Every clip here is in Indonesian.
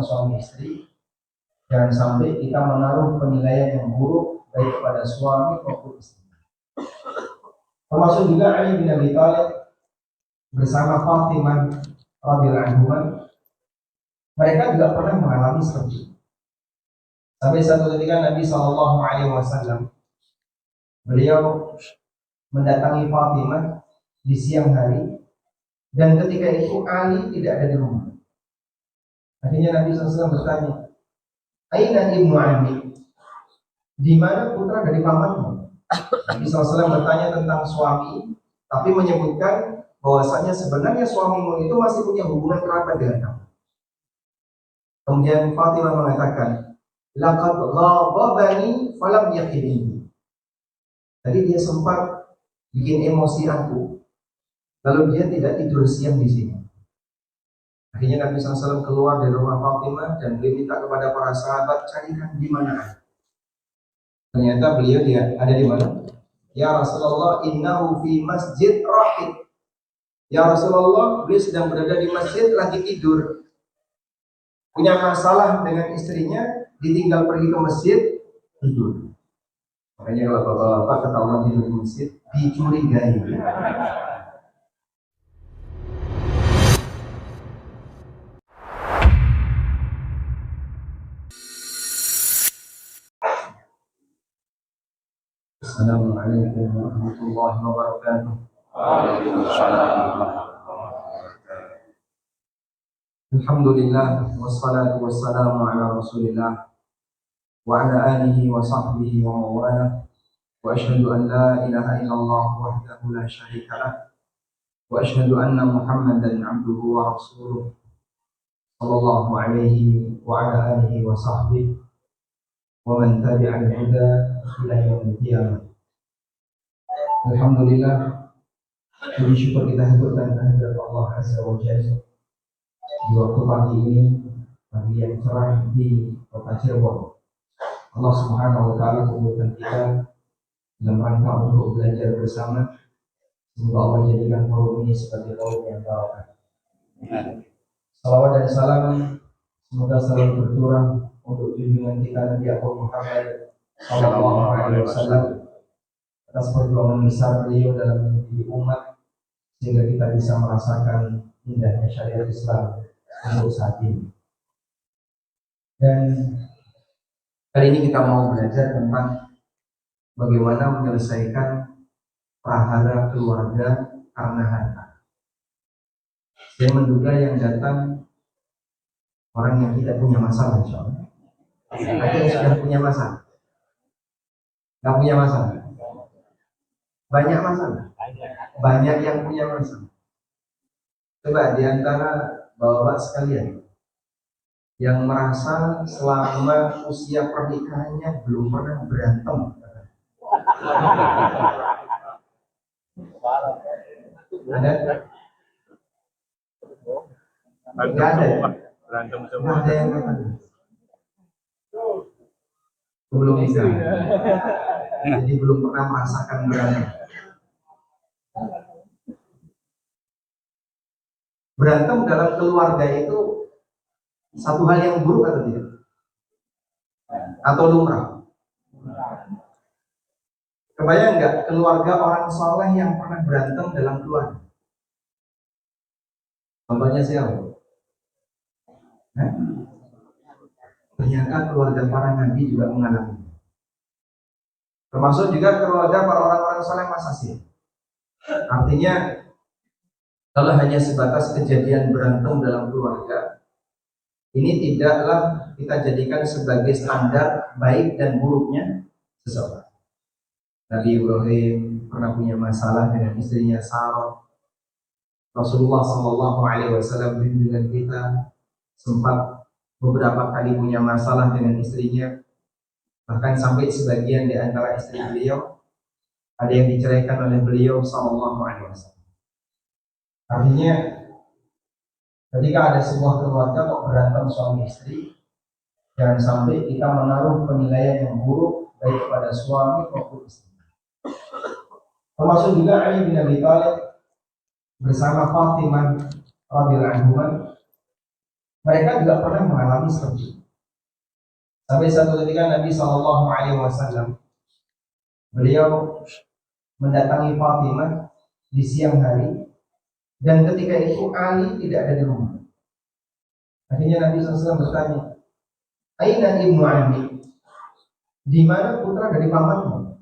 suami istri, jangan sampai kita menaruh penilaian yang buruk baik kepada suami maupun istri. Termasuk juga Ali bin Abi Thalib bersama Fatimah radhiyallahu anha, mereka juga pernah mengalami seperti itu. Sampai satu ketika Nabi SAW beliau mendatangi Fatimah di siang hari, dan ketika itu Ali tidak ada di rumah. Akhirnya Nabi SAW bertanya, "Aina ibnu Ami?" Di mana putra dari pamanmu? Nabi SAW bertanya tentang suami, tapi menyebutkan bahwasanya sebenarnya suamimu itu masih punya hubungan kerabat dengan kamu. Kemudian Fatimah mengatakan, "Laqad ghadabani falam yaqini." Tadi dia sempat bikin emosi aku, lalu dia tidak tidur siang di sini. Akhirnya Nabi SAW keluar dari rumah Fatimah dan beliau minta kepada para sahabat, carikan di mana. Ternyata beliau dia ada di mana? Ya Rasulullah, innahu fi masjid rahid. Ya Rasulullah, beliau sedang berada di masjid lagi tidur. Punya masalah dengan istrinya, ditinggal pergi ke masjid, tidur. Makanya kalau bapak-bapak ketahuan tidur di masjid, dicurigai. Assalamualaikum warahmatullahi wabarakatuh. Alhamdulillah, wassalatu wassalamu ala Rasulillah wa ala alihi wa sahbihi wa mawala, wa ashhadu an la ilaha illallah wahdahu la syarika lah, wa ashhadu anna Muhammadan abduhu wa rasuluh sallallahu alaihi wa ala alihi wa sahbihi wa man tabi'al huda ila yaumil qiyamah. Alhamdulillah, puji syukur kita haturkan kehadirat Allah Azza wa Jalla di waktu pagi ini, pagi yang cerah di kota Cirebon. Allah Subhanahu wa taala kumpulkan kita dalam rangka untuk belajar bersama. Semoga Allah jadikan forum ini sebagai forum yang barokah. Salawat dan salam semoga selalu bercurah untuk junjungan kita Nabi Muhammad sallallahu alaihi wasallam atas perjuangan besar beliau dalam mendidik umat sehingga kita bisa merasakan indahnya syariat Islam untuk saat ini. Dan kali ini kita mau belajar tentang bagaimana menyelesaikan prahara keluarga karena harta. Saya menduga yang datang orang yang tidak punya masalah, insyaallah. Ada yang sudah punya masalah? Nggak punya masalah? Banyak masalah? Banyak yang punya masalah. Coba di antara bapak sekalian yang merasa selama usia pernikahannya belum pernah berantem. Ada? Nggak ada. Berantem semua. Nggak ada yang berantem. Belum bisa. Jadi belum pernah merasakan berantem. Berantem dalam keluarga itu satu hal yang buruk atau tidak? Atau lumrah? Kebayang nggak keluarga orang soleh yang pernah berantem dalam keluarga? Contohnya siapa? Ternyata keluarga para nabi juga mengalami. Termasuk juga keluarga para orang-orang soleh masa sih. Artinya kalau hanya sebatas kejadian berantem dalam keluarga, ini tidaklah kita jadikan sebagai standar baik dan buruknya seseorang. Nabi Ibrahim pernah punya masalah dengan istrinya Sarah. Rasulullah SAW junjungan kita sempat beberapa kali punya masalah dengan istrinya. Bahkan sampai sebagian di antara istri beliau ada yang diceraikan oleh beliau SAW. Artinya ketika ada sebuah keluarga kok berantem suami istri, jangan sampai kita menaruh penilaian yang buruk baik kepada suami maupun istri. Termasuk juga Ali bin Abi Thalib bersama Fatimah radhiyallahu anha, Mereka juga pernah mengalami seperti itu. Sampai satu ketika Nabi Shallallahu Alaihi Wasallam beliau mendatangi Fatimah di siang hari, dan ketika itu Ali tidak ada di rumah. Akhirnya Nabi SAW bertanya, Aina ibnu Ammi? Di mana putra dari pamanmu?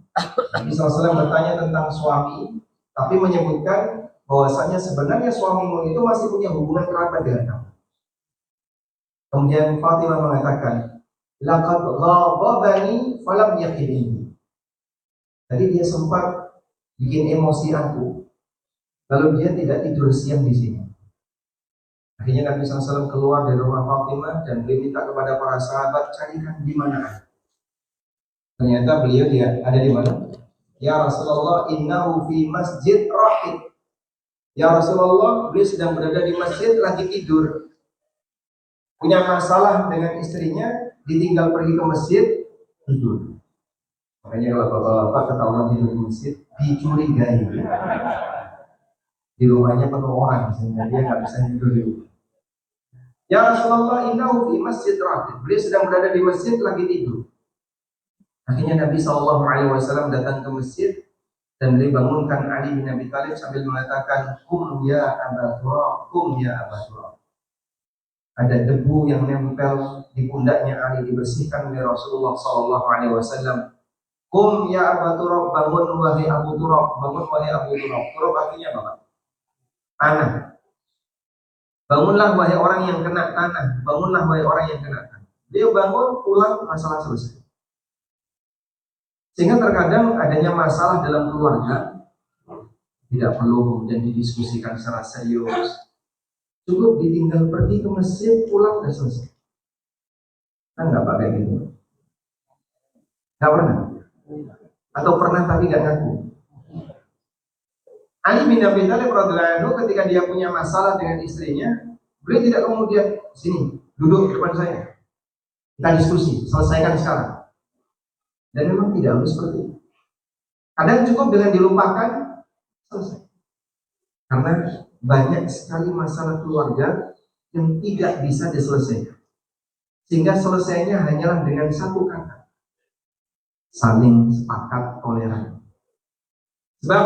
Nabi SAW bertanya tentang suami, tapi menyebutkan bahwasanya sebenarnya suamimu itu masih punya hubungan kerabat dengan kamu. Kemudian Fatimah mengatakan, laqad ghabani falam yaqini. Tadi dia sempat bikin emosi aku, lalu dia tidak tidur siang di sini. Akhirnya Nabi SAW keluar dari rumah Fatimah dan beliau minta kepada para sahabat, carikan di mana. Ternyata beliau dia ada di mana? Ya Rasulullah, innahu fi masjid rahid. Ya Rasulullah, beliau sedang berada di masjid lagi tidur. Punya masalah dengan istrinya, ditinggal pergi ke masjid, tidur. Makanya kalau bapak-bapak ketahuan tidur di masjid, dicurigai. Di rumahnya penuh orang, sehingga dia nggak bisa tidur di rumah. Ya Rasulullah, innahu fi masjid rahid. Beliau sedang berada di masjid lagi tidur. Akhirnya Nabi SAW datang ke masjid dan beliau bangunkan Ali bin Abi Thalib sambil mengatakan, Kum ya Aba Turab, kum ya Aba Turab. Ada debu yang nempel di pundaknya Ali, dibersihkan oleh Rasulullah SAW. Kum ya Aba Turab, bangun wahai Abu Turab, bangun wahai Abu Turab. Turab artinya apa? Tanah. Bangunlah wahai orang yang kena tanah, bangunlah wahai orang yang kena tanah. Beliau bangun, pulang, masalah selesai. Sehingga terkadang adanya masalah dalam keluarga tidak perlu kemudian didiskusikan secara serius. Cukup ditinggal pergi ke masjid, pulang dan selesai. Kan nggak pakai gitu? Nggak pernah? Atau pernah tapi nggak ngaku? Ali bin Abi Thalib radhiyallahu anhu ketika dia punya masalah dengan istrinya, beliau tidak kemudian sini duduk di depan saya, kita diskusi, selesaikan sekarang. Dan memang tidak harus seperti itu. Kadang cukup dengan dilupakan, selesai. Karena banyak sekali masalah keluarga yang tidak bisa diselesaikan, sehingga selesainya hanyalah dengan satu kata: saling sepakat toleran. Sebab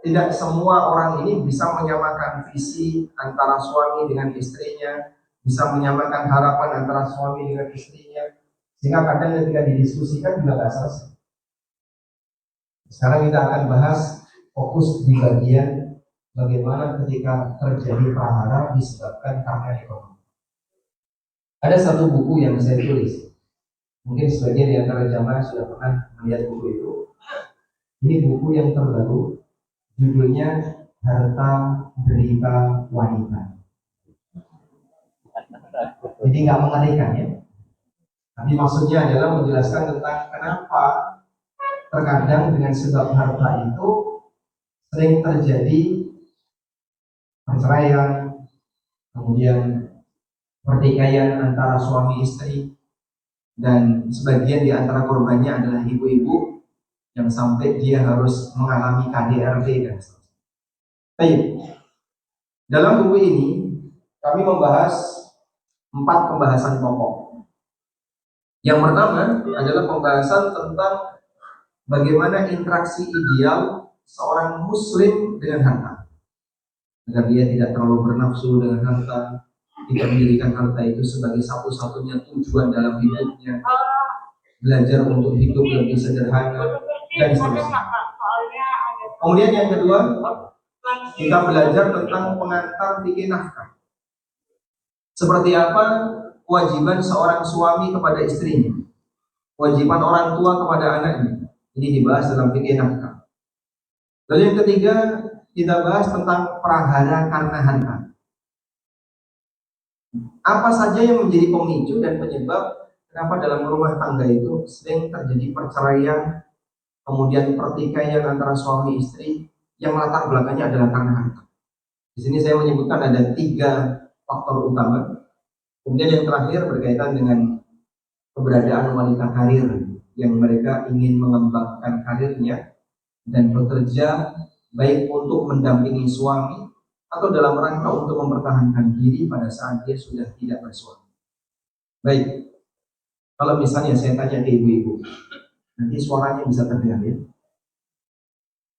tidak semua orang ini bisa menyamakan visi antara suami dengan istrinya, bisa menyamakan harapan antara suami dengan istrinya, sehingga kadang ketika didiskusikan juga nggak selesai. Sekarang kita akan bahas fokus di bagian bagaimana ketika terjadi prahara disebabkan karena ekonomi. Ada satu buku yang saya tulis, mungkin sebagian di antara jamaah sudah pernah melihat buku itu. Ini buku yang terbaru, judulnya Harta Derita Wanita. Jadi nggak mengerikan ya, tapi maksudnya adalah menjelaskan tentang kenapa terkadang dengan sebab harta itu sering terjadi perceraian, kemudian pertikaian antara suami istri, dan sebagian di antara korbannya adalah ibu-ibu yang sampai dia harus mengalami KDRT dan seterusnya. Baik, dalam buku ini kami membahas 4 pembahasan pokok. Yang pertama adalah pembahasan tentang bagaimana interaksi ideal seorang muslim dengan harta, agar dia tidak terlalu bernafsu dengan harta, tidak menjadikan harta itu sebagai satu-satunya tujuan dalam hidupnya, belajar untuk hidup lebih sederhana dan seterusnya. Kemudian yang kedua, kita belajar tentang pengantar fikih nafkah. Seperti apa kewajiban seorang suami kepada istrinya, kewajiban orang tua kepada anaknya. Ini dibahas dalam fikih nafkah. Lalu yang ketiga, kita bahas tentang prahara karena harta. Apa saja yang menjadi pemicu dan penyebab kenapa dalam rumah tangga itu sering terjadi perceraian, kemudian pertikaian antara suami istri, yang latar belakangnya adalah karena harta. Di sini saya menyebutkan ada 3 faktor utama. Kemudian yang terakhir berkaitan dengan keberadaan wanita karir yang mereka ingin mengembangkan karirnya dan bekerja baik untuk mendampingi suami atau dalam rangka untuk mempertahankan diri pada saat dia sudah tidak bersuami. Baik, kalau misalnya saya tanya ke ibu-ibu, nanti suaranya bisa terdengar ya.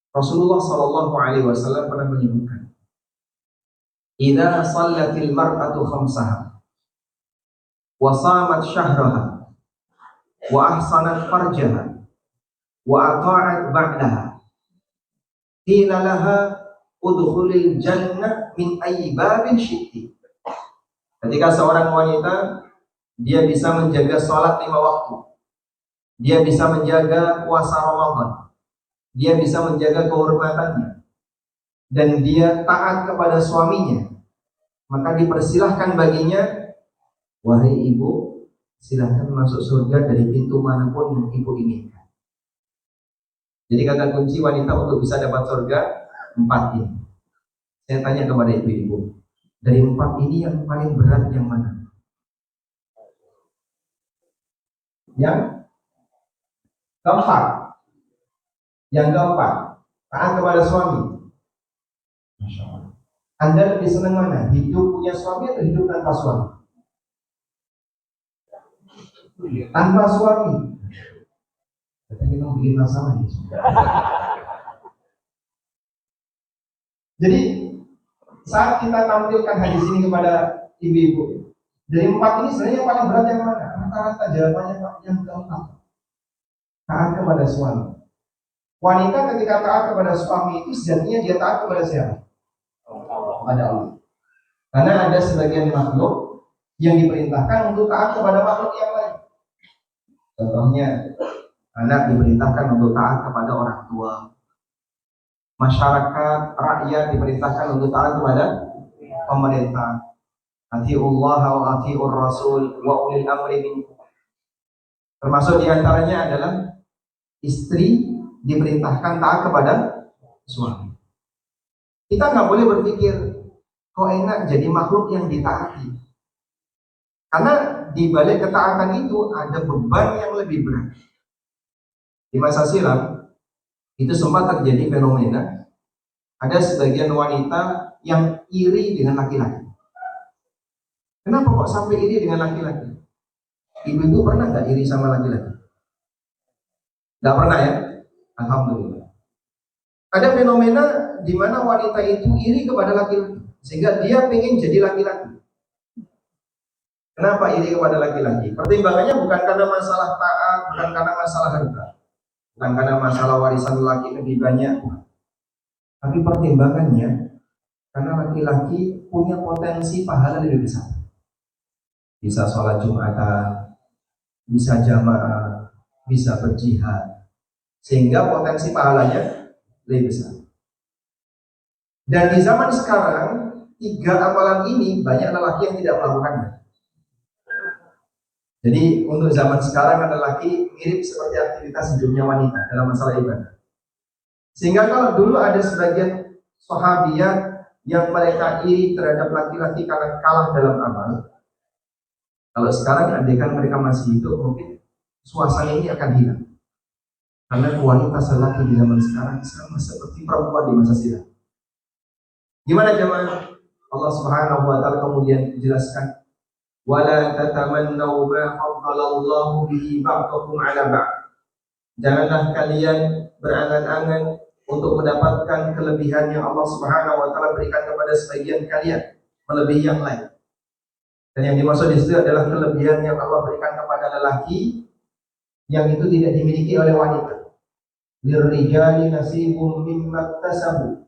Rasulullah Shallallahu Alaihi Wasallam pernah menyebutkan, "Idza shallatil mar'atu khamsaha, wa shamat syahraha, wa ahsanat farjaha, wa ata'at ba'daha, qila laha udkhulil jannah min ayyi babin syi'ti." Ketika seorang wanita dia bisa menjaga sholat 5 waktu, dia bisa menjaga puasa Ramadan, dia bisa menjaga kehormatannya, dan dia taat kepada suaminya, maka dipersilahkan baginya, wahai ibu, silahkan masuk surga dari pintu manapun yang ibu inginkan. Jadi kata kunci wanita untuk bisa dapat surga 4 ini. Saya tanya kepada ibu-ibu, dari 4 ini yang paling berat yang mana? Yang keempat. Yang keempat, taat kepada suami. Masya Allah. Anda lebih senang mana? Hidup punya suami atau hidup tanpa suami? Tanpa suami. Katanya kita bikin masalah ya. Jadi saat kita tampilkan hadis ini kepada ibu-ibu, dari 4 ini sebenarnya yang paling berat yang mana? Rata-rata jawabannya yang keempat, taat kepada suami. Wanita ketika taat kepada suami itu sejatinya dia taat kepada siapa? Kepada Allah. Karena ada sebagian makhluk yang diperintahkan untuk taat kepada makhluk yang lain. Contohnya, anak diperintahkan untuk taat kepada orang tua. Masyarakat, rakyat diperintahkan untuk taat kepada pemerintah. Atiullah wa atiur rasul wa ulil amri minkum. Termasuk diantaranya adalah istri diperintahkan taat kepada suami. Kita nggak boleh berpikir kok enak jadi makhluk yang ditaati. Karena di balik ketaatan itu ada beban yang lebih berat. Di masa silam itu sempat terjadi fenomena ada sebagian wanita yang iri dengan laki-laki. Kenapa kok sampai iri dengan laki-laki? Ibu-ibu pernah nggak iri sama laki-laki? Nggak pernah ya? Alhamdulillah. Ada fenomena di mana wanita itu iri kepada laki-laki, sehingga dia pengen jadi laki-laki. Kenapa iri kepada laki-laki? Pertimbangannya bukan karena masalah taat, bukan karena masalah harta, bukan karena masalah warisan laki lebih banyak, tapi pertimbangannya karena laki-laki punya potensi pahala lebih besar. Bisa sholat Jumatan, bisa jamaah, bisa berjihad, sehingga potensi pahalanya lebih besar. Dan di zaman sekarang 3 amalan ini banyak lelaki yang tidak melakukannya. Jadi untuk zaman sekarang lelaki mirip seperti aktivitas hidupnya wanita dalam masalah ibadah. Sehingga kalau dulu ada sebagian sahabiat yang mereka iri terhadap laki-laki karena kalah dalam amal, kalau sekarang andaikan mereka masih hidup, mungkin suasana ini akan hilang. Karena wanita lelaki di zaman sekarang sama seperti perempuan di masa silam. Gimana jemaah? Allah Subhanahu wa taala kemudian menjelaskan, wala tatamannaw ma faddalallahu bihi ba'dakum 'ala ba'd. Janganlah kalian berangan-angan untuk mendapatkan kelebihan yang Allah Subhanahu wa taala berikan kepada sebagian kalian melebihi yang lain. Dan yang dimaksud di situ adalah kelebihan yang Allah berikan kepada lelaki yang itu tidak dimiliki oleh wanita. Lirrijali nasibum mimma iktasabu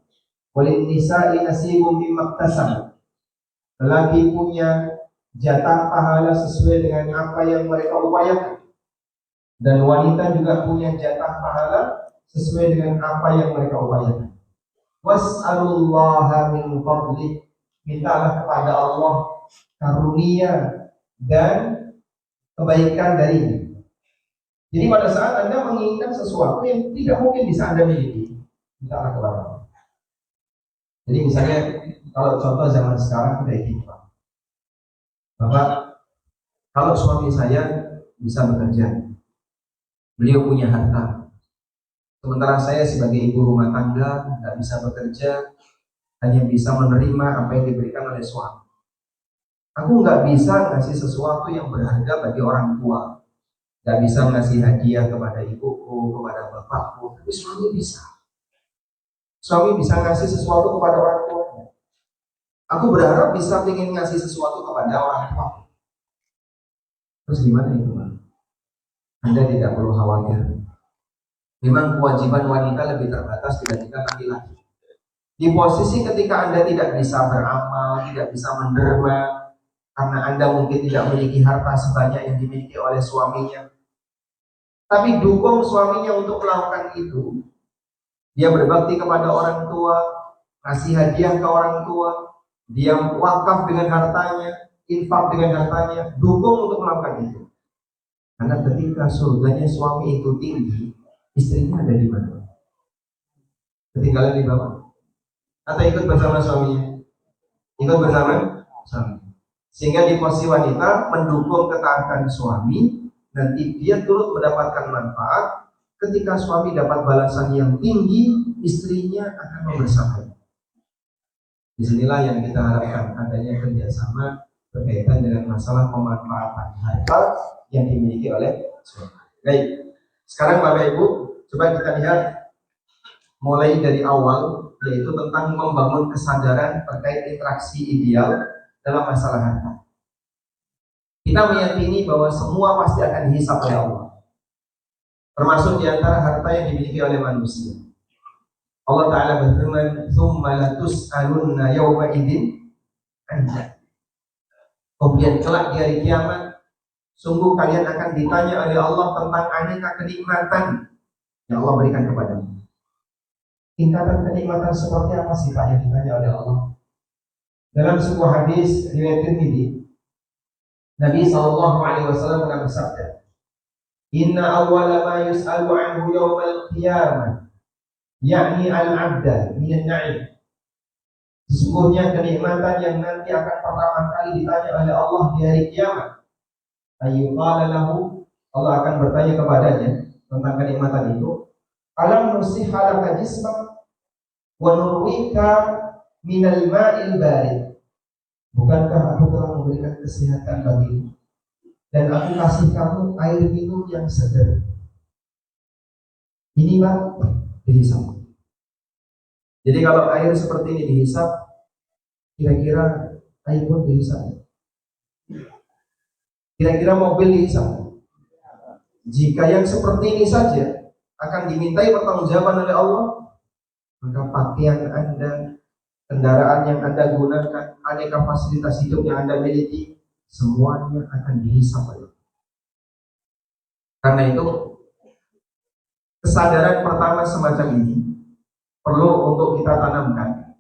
walin nisa'i nasibum mimma iktasabu. Lelaki punya jatah pahala sesuai dengan apa yang mereka upayakan, dan wanita juga punya jatah pahala sesuai dengan apa yang mereka upayakan. Was'alullaha min fadlih, mintalah kepada Allah karunia dan kebaikan darinya. Jadi pada saat Anda menginginkan sesuatu yang tidak mungkin bisa Anda miliki, mintalah kepada Allah. Jadi misalnya kalau contoh zaman sekarang kayak gitu, Bapak, kalau suami saya bisa bekerja, beliau punya harta, sementara saya sebagai ibu rumah tangga nggak bisa bekerja, hanya bisa menerima apa yang diberikan oleh suami. Aku nggak bisa ngasih sesuatu yang berharga bagi orang tua, nggak bisa ngasih hadiah kepada ibuku, kepada bapakku, tapi suami bisa. Suami bisa ngasih sesuatu kepada orang tuanya. Aku berharap bisa ingin ngasih sesuatu kepada orang tua. Terus gimana itu, Pak? Anda tidak perlu khawatir. Memang kewajiban wanita lebih terbatas dibandingkan laki-laki. Di posisi ketika Anda tidak bisa beramal, tidak bisa menderma, karena Anda mungkin tidak memiliki harta sebanyak yang dimiliki oleh suaminya, tapi dukung suaminya untuk melakukan itu. Dia berbakti kepada orang tua, kasih hadiah ke orang tua, dia wakaf dengan hartanya, infak dengan hartanya, dukung untuk melakukan itu. Karena ketika surganya suami itu tinggi, istrinya ada di mana? Ketinggalan di bawah. Atau ikut bersama suaminya? Ikut bersama suami. Sehingga di posisi wanita mendukung ketaatan suami, nanti dia turut mendapatkan manfaat. Ketika suami dapat balasan yang tinggi, istrinya akan membersamai. Disinilah yang kita harapkan adanya kerjasama berkaitan dengan masalah pemanfaatan harta yang dimiliki oleh suami. Baik, sekarang Bapak Ibu, coba kita lihat mulai dari awal, yaitu tentang membangun kesadaran terkait interaksi ideal dalam masalah harta. Kita meyakini bahwa semua pasti akan dihisab oleh Allah, termasuk diantara harta yang dimiliki oleh manusia. Allah Ta'ala berfirman, "Tsumma latus'alunna yawma idzin 'anil." Kemudian kelak di hari kiamat, sungguh kalian akan ditanya oleh Allah tentang aneka kenikmatan yang Allah berikan kepadamu. Tingkatan kenikmatan seperti apa sih Pak yang ditanya oleh Allah? Dalam sebuah hadis riwayat Tirmidzi, Nabi SAW pernah bersabda, "Inna awwala ma yus'alu anhu yawmal qiyamah, yakni al-'abda minan na'im." Sesungguhnya kenikmatan yang nanti akan pertama kali ditanya oleh Allah di hari kiamat, ayyuqala lahu, Allah akan bertanya kepadanya tentang kenikmatan itu, alam nusihha laka jismak wa nurwika minal ma'il barid. Bukankah aku telah memberikan kesehatan bagimu dan aku kasih kamu air minum yang segar? Inilah dihisab. Jadi kalau air seperti ini dihisab, kira-kira iPhone dihisab, kira-kira mobil dihisab. Jika yang seperti ini saja akan dimintai pertanggungjawaban oleh Allah, maka pakaian Anda, kendaraan yang Anda gunakan, aneka fasilitas hidup yang Anda miliki, semuanya akan dihisab oleh Allah. Karena itu, kesadaran pertama semacam ini perlu untuk kita tanamkan,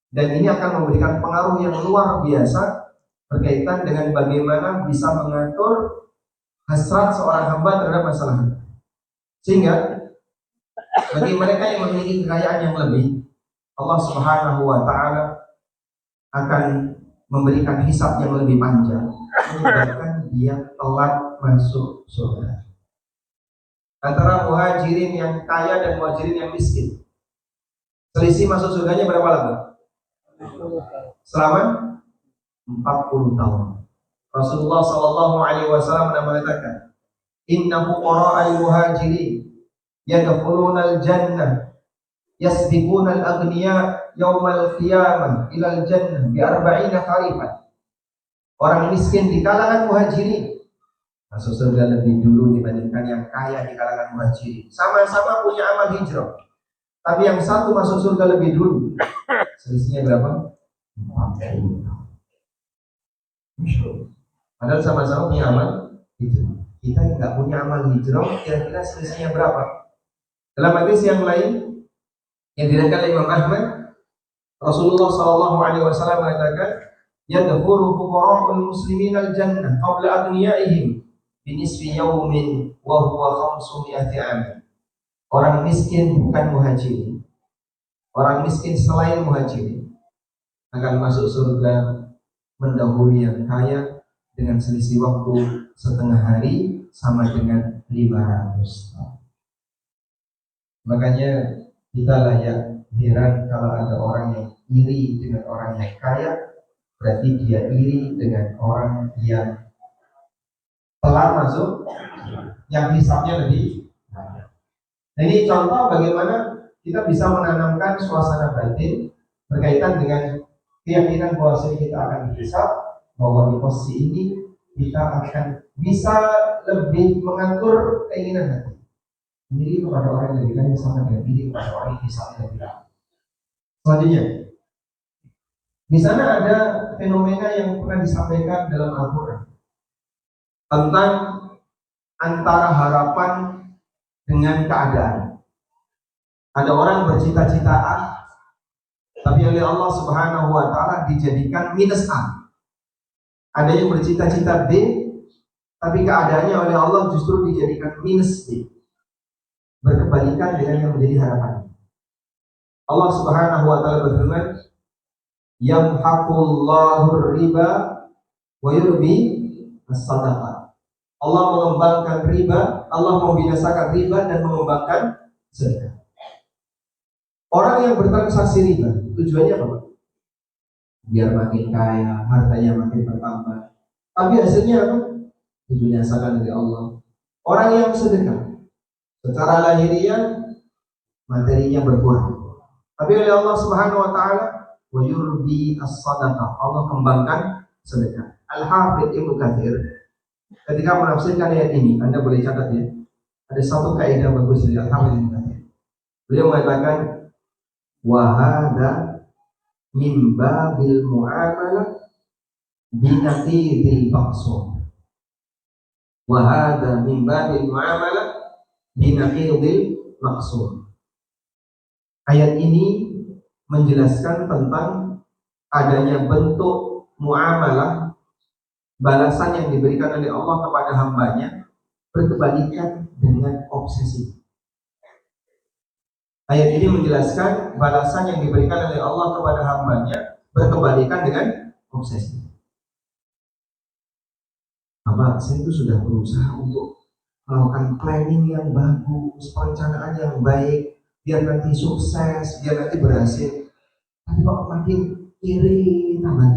dan ini akan memberikan pengaruh yang luar biasa berkaitan dengan bagaimana bisa mengatur hasrat seorang hamba terhadap masalah. Sehingga bagi mereka yang memiliki kekayaan yang lebih, Allah Subhanahu wa Ta'ala akan memberikan hisab yang lebih panjang, menyebabkan dia telat masuk surga. Antara muhajirin yang kaya dan muhajirin yang miskin, selisih masuk surganya berapa lama? Selama 40 tahun. Rasulullah SAW pernah mengatakan, "Inna fuqara'al muhajirin yadkhuluna al-jannah yasbiquna al-aghniya yaumal qiyamah ilal jannah bi 40 kharifan." Orang miskin di kalangan muhajirin masuk surga lebih dulu dibandingkan yang kaya di kalangan muhajirin. Sama-sama punya amal hijrah, tapi yang satu masuk surga lebih dulu. Selisihnya berapa? 40 tahun. Padahal sama-sama punya amal hijrah. Kita tidak punya amal hijrah, kira-kira selisihnya berapa? Dalam hadis yang lain yang diriwayatkan oleh Imam Ahmad, Rasulullah SAW mengatakan, "Yadkhulu fuqara'ul muslimin al-jannah qabla aghniyaihim binisfi yawmin wa huwa 500 'am." Orang miskin bukan muhajirin, orang miskin selain muhajirin akan masuk surga mendahului yang kaya dengan selisih waktu setengah hari, sama dengan 500 tahun. Makanya kita layak heran kalau ada orang yang iri dengan orang yang kaya, berarti dia iri dengan orang yang telah masuk, yang hisabnya lebih banyak. Nah, ini contoh bagaimana kita bisa menanamkan suasana batin berkaitan dengan keyakinan bahwa kita akan dihisab, bahwa di posisi ini kita akan bisa lebih mengatur keinginan hati. Diri kepada orang yang lebih kaya sama dengan diri kepada orang yang hisabnya lebih rendah. Selanjutnya, di sana ada fenomena yang pernah disampaikan dalam Al-Quran tentang antara harapan dengan keadaan. Ada orang bercita-cita A, tapi oleh Allah Subhanahu wa Ta'ala dijadikan minus A. Ada yang bercita-cita B, tapi keadaannya oleh Allah justru dijadikan minus B. Berkebalikan dengan yang menjadi harapan. Allah Subhanahu wa Ta'ala berfirman, yamhaqullahu riba wa yurbi as-sadaqah. Allah mengembangkan riba, Allah membinasakan riba dan mengembangkan sedekah. Orang yang bertransaksi riba, tujuannya apa? Biar makin kaya, hartanya makin bertambah. Tapi hasilnya apa? Dibinasakan oleh Allah. Orang yang sedekah, secara lahiriah materinya berkurang. Tapi oleh Allah Subhanahu wa Ta'ala, wa yurbi as-sadaqah, Allah kembangkan sedekah. Al-Hafidz Ibnu Katsir ketika menafsirkan ayat ini, Anda boleh catat ya. Ada satu kaidah bagus dari Al-Hafidz Ibnu Katsir. Beliau mengatakan, wa hadza min babil muamalah binaqidil maqsud. Wa hadza min babil muamalah binaqidil maqsud. Ayat ini menjelaskan tentang adanya bentuk muamalah, balasan yang diberikan oleh Allah kepada hambanya berkebalikan dengan obsesi. Ayat ini menjelaskan balasan yang diberikan oleh Allah kepada hambanya berkebalikan dengan obsesi. Apa? Saya itu sudah berusaha untuk melakukan planning yang bagus, perencanaan yang baik, biar nanti sukses, biar nanti berhasil. Tapi kok makin iri, tambah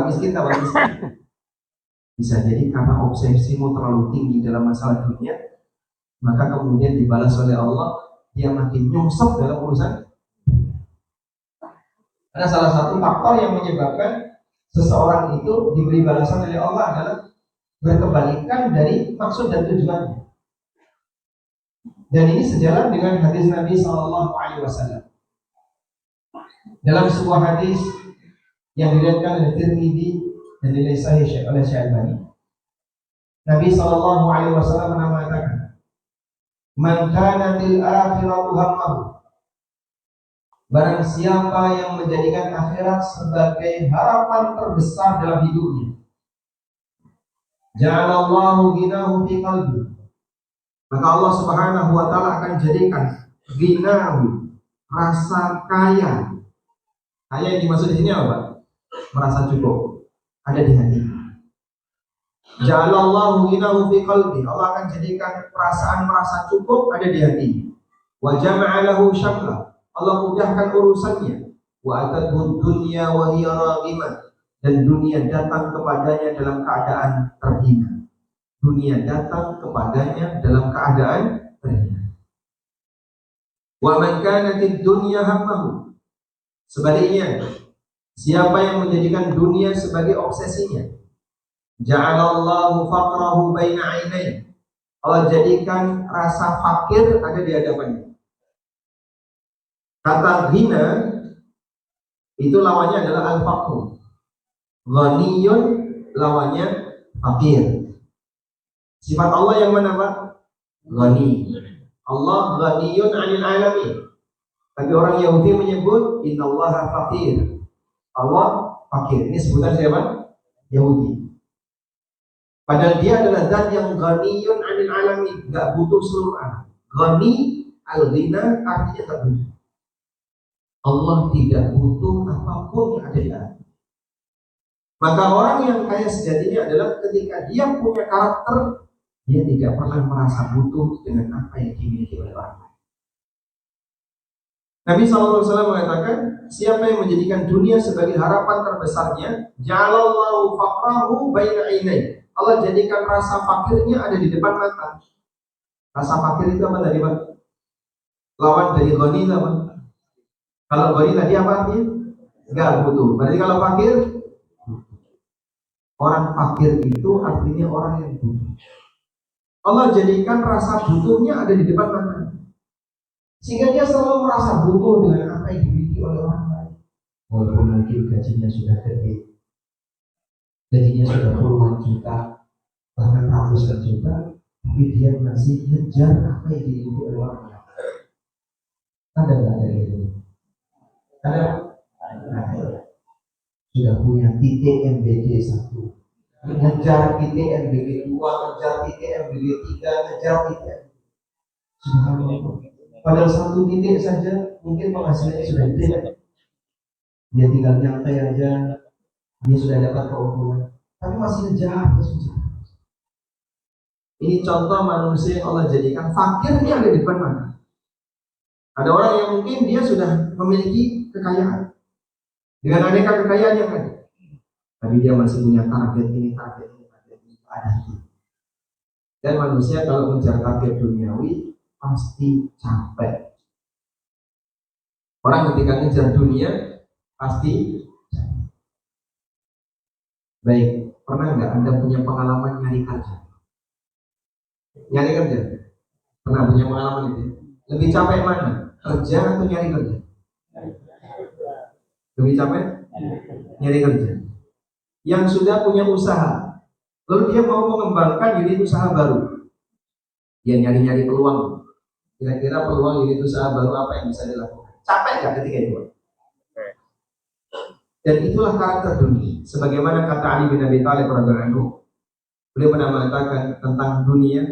miskin. Bisa jadi karena obsesimu terlalu tinggi dalam masalah dunia, maka kemudian dibalas oleh Allah, dia makin nyungsep dalam urusan. Karena salah satu faktor yang menyebabkan seseorang itu diberi balasan oleh Allah adalah berkebalikan dari maksud dan tujuannya. Dan ini sejalan dengan hadis Nabi SAW. Dalam sebuah hadis yang diriwayatkan oleh Tirmidzi dan dinilai sahih oleh Syekh Albani, Nabi SAW pernah mengatakan, man kanatil akhiratu hammahu, barang siapa yang menjadikan akhirat sebagai harapan terbesar dalam hidupnya, ja'alallahu ghinahu fi qalbi, maka Allah Subhanahu wa Ta'ala akan jadikan ghinahu, rasa kaya. Kaya yang dimaksud di sini apa? Merasa cukup, ada di hati. Ja'alallahu ghinahu fi qalbi, Allah akan jadikan perasaan merasa cukup ada di hati. Wa jama'a lahu syamla, Allah mudahkan urusannya. Wa atadhu dunya wa hiya raghimah, dan dunia datang kepadanya dalam keadaan terhina. Dunia datang kepadanya dalam keadaan terhina. Wa man kanatid dunya hammahu, sebaliknya, siapa yang menjadikan dunia sebagai obsesinya, ja'alallahu faqrahu baina 'ainai, Allah jadikan rasa fakir ada di hadapannya. Kata ghina itu lawannya adalah al-faqr. Ghaniyun lawannya fakir. Sifat Allah yang mana Pak? Ghani. Allah ghaniyun 'anil 'alamin. Tapi orang Yahudi menyebut innallaha faqir. Allah fakir. Ini sebutan siapa? Yahudi. Padahal dia adalah zat yang ghaniyun 'anil 'alamin, enggak butuh seluruh alam. Ghani, al-ghina artinya tak butuh. Allah tidak butuh apapun yang ada di alam. Maka orang yang kaya sejatinya adalah ketika dia punya karakter, dia tidak pernah merasa butuh dengan apa yang dimiliki oleh orang lain. Nabi SAW mengatakan, siapa yang menjadikan dunia sebagai harapan terbesarnya, ja'alallahu faqrahu baina ainai. Allah jadikan rasa fakirnya ada di depan mata. Rasa fakir itu apa tadi, Pak? Lawan dari ghani itu apa? Kalau ghani tadi apa artinya? Enggak butuh. Berarti kalau fakir, orang fakir itu artinya orang yang butuh. Allah jadikan rasa butuhnya ada di depan mata. Sehingga dia selalu merasa butuh dengan apa yang dimiliki oleh orang lain. Walaupun mungkin gajinya sudah gede, gajinya sudah puluhan juta, bahkan ratusan juta, tapi dia masih ngejar apa yang dimiliki oleh orang lain. Ada nggak kayak gitu? Ada. Sudah punya titik MBG 1, ngejar titik MBG 2, ngejar titik MBG 3, ngejar titik. Subhanallah. Padahal satu titik saja mungkin penghasilannya sudah gede. Dia tinggal nyantai aja, dia sudah dapat keuntungan. Tapi masih ngejar, Ini contoh manusia yang Allah jadikan fakirnya ada di depan mana. Ada orang yang mungkin dia sudah memiliki kekayaan dengan aneka kekayaan yang ada, tapi dia masih punya target ini, target ini, target ini, ada. Dan manusia kalau mengejar target duniawi pasti capek. Orang ketika ngejar dunia pasti capek. Baik, pernah nggak Anda punya pengalaman nyari kerja? Nyari kerja? Pernah punya pengalaman itu? Lebih capek mana? Kerja atau nyari kerja? Lebih capek? Nyari kerja. Yang sudah punya usaha, lalu dia mau mengembangkan unit usaha baru, dia nyari-nyari peluang. Kira-kira peluang unit usaha baru apa yang bisa dilakukan? Capek nggak ketika itu? Dan itulah karakter dunia. Sebagaimana kata Ali bin Abi Thalib radhiyallahu anhu, beliau pernah mengatakan tentang dunia,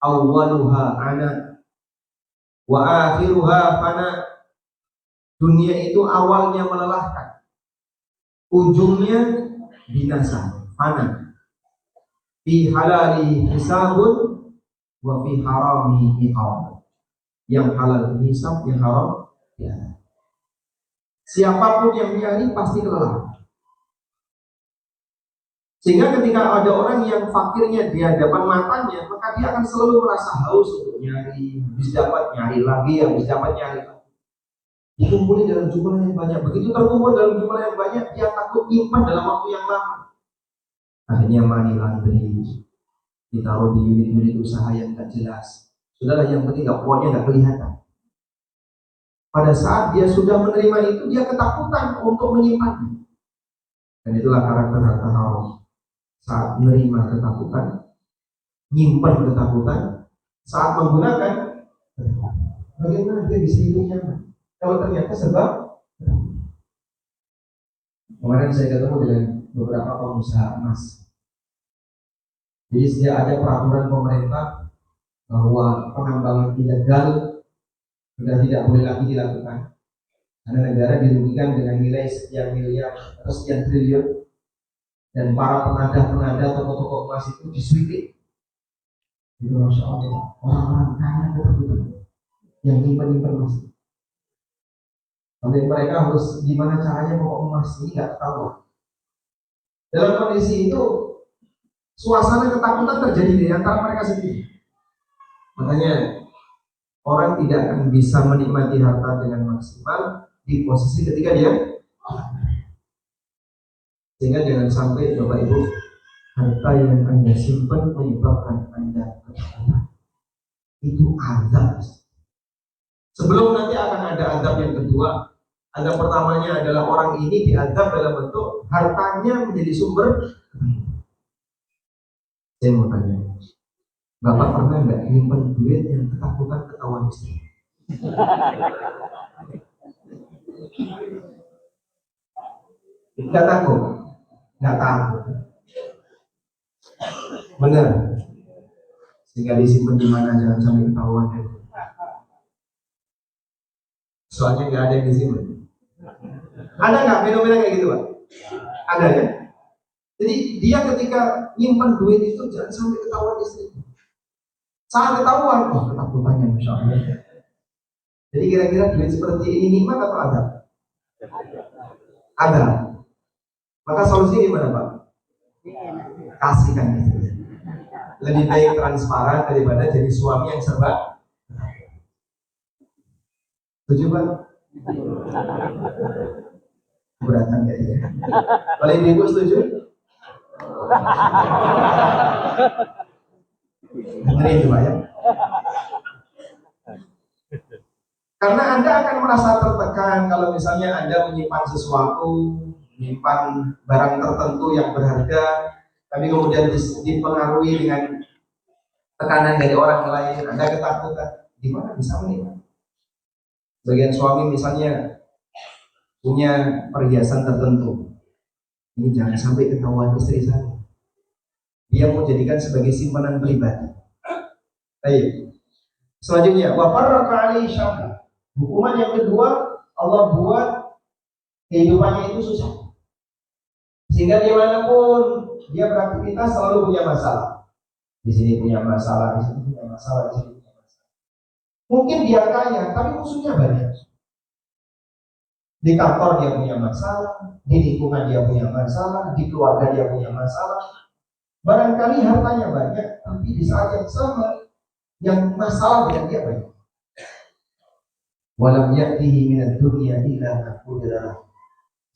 awwaluha ana wa akhiruha fana. Dunia itu awalnya melelahkan, ujungnya binasa, fana. Fi halali hisabun wa fi harami iqab. Yang halal hisab, yang haram ya. Siapapun yang nyari pasti kelelahan. Sehingga ketika ada orang yang fakirnya di hadapan matanya, maka dia akan selalu merasa haus untuk nyari, habis dapat nyari lagi, habis dapat nyari lagi. Dikumpulin dalam jumlah yang banyak. Begitu terkumpul dalam jumlah yang banyak, dia takut nyimpan dalam waktu yang lama. Akhirnya money laundry, ditaruh di unit-unit usaha yang tidak jelas. Sudahlah, yang penting pokoknya nggak kelihatan. Pada saat dia sudah menerima itu, dia ketakutan untuk menyimpannya. Dan itulah karakter harta haram. Saat menerima ketakutan, nyimpan ketakutan, saat menggunakan, bagaimana dia bisa hidup nyaman? Kalau ternyata sebab, kemarin saya ketemu dengan beberapa pengusaha emas. Jadi sejak ada peraturan pemerintah bahwa penambangan ilegal sudah tidak boleh lagi dilakukan, karena negara dirugikan dengan nilai sekian miliar atau sekian triliun, dan para penadah toko-toko emas itu disuitin. Itu Masya Allah, orang-orang kaya ketakutan yang nyimpan emas. Nanti mereka harus gimana caranya bawa emas ini nggak tahu. Dalam kondisi itu, suasana ketakutan terjadi di antara mereka sendiri. Makanya orang tidak akan bisa menikmati harta dengan maksimal di posisi ketika dia. Sehingga jangan sampai Bapak Ibu, harta yang Anda simpan menyebabkan Anda ketakutan. Itu azab. Sebelum nanti akan ada azab yang kedua. Azab pertamanya adalah orang ini diazab dalam bentuk hartanya menjadi sumber. Saya mau tanya, Bapak pernah nggak nyimpen duit yang ketakutan ketahuan istri? Nggak takut? Nggak takut. Benar. Sehingga disimpan di mana, jangan sampai ketahuan ya. Soalnya nggak ada yang disimpan. Ada nggak fenomena kayak gitu, Pak? Ada ya. Jadi dia ketika nyimpan duit itu jangan sampai ketahuan istri. Saat ketahuan, ketakutannya Masya Allah. Jadi kira-kira duit seperti ini nikmat atau adab? Adab. Maka solusinya gimana Pak? Kasihkan itu. Lebih baik transparan daripada jadi suami yang serba. Setuju Pak? Keberatan gak ya? Kalau ibu setuju? Dengerin Pak ya. Karena Anda akan merasa tertekan kalau misalnya Anda menyimpan sesuatu, menyimpan barang tertentu yang berharga, tapi kemudian dipengaruhi dengan tekanan dari orang lain, Anda ketakutan. Gimana bisa menikmati? Sebagian suami misalnya punya perhiasan tertentu, ini jangan sampai ketahuan istri saya. Dia mau jadikan sebagai simpanan pribadi. Baik. Selanjutnya, wa farraqa alaihi syaqqa. Hukuman yang kedua, Allah buat kehidupannya itu susah. Sehingga dimanapun dia beraktivitas selalu punya masalah. Di sini punya masalah, di sini punya masalah, di sini punya masalah. Mungkin dia kaya, tapi musuhnya banyak. Di kantor dia punya masalah, di lingkungan dia punya masalah, di keluarga dia punya masalah. Barangkali hartanya banyak, tapi di saat yang sama yang masalah dengan dia banyak. Walam ya'tihi minad dunya illa ma qudira.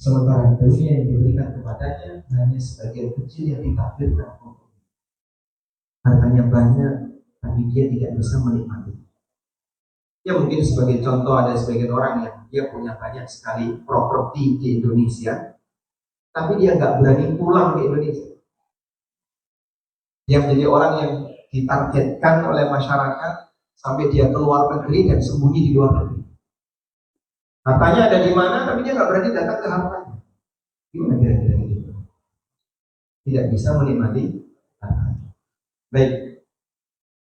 Sementara dunia yang diberikan kepadanya hanya sebagian kecil yang ditakdirkan. Hartanya banyak, tapi dia tidak bisa menikmati. Ya mungkin sebagai contoh ada sebagian orang yang dia punya banyak sekali properti di Indonesia, tapi dia nggak berani pulang ke Indonesia. Dia menjadi orang yang ditargetkan oleh masyarakat sampai dia keluar negeri dan sembunyi di luar negeri. Hartanya ada di mana, tapi dia nggak berani datang ke hartanya. Gimana kira-kira gitu? Tidak bisa menikmati hartanya. Baik.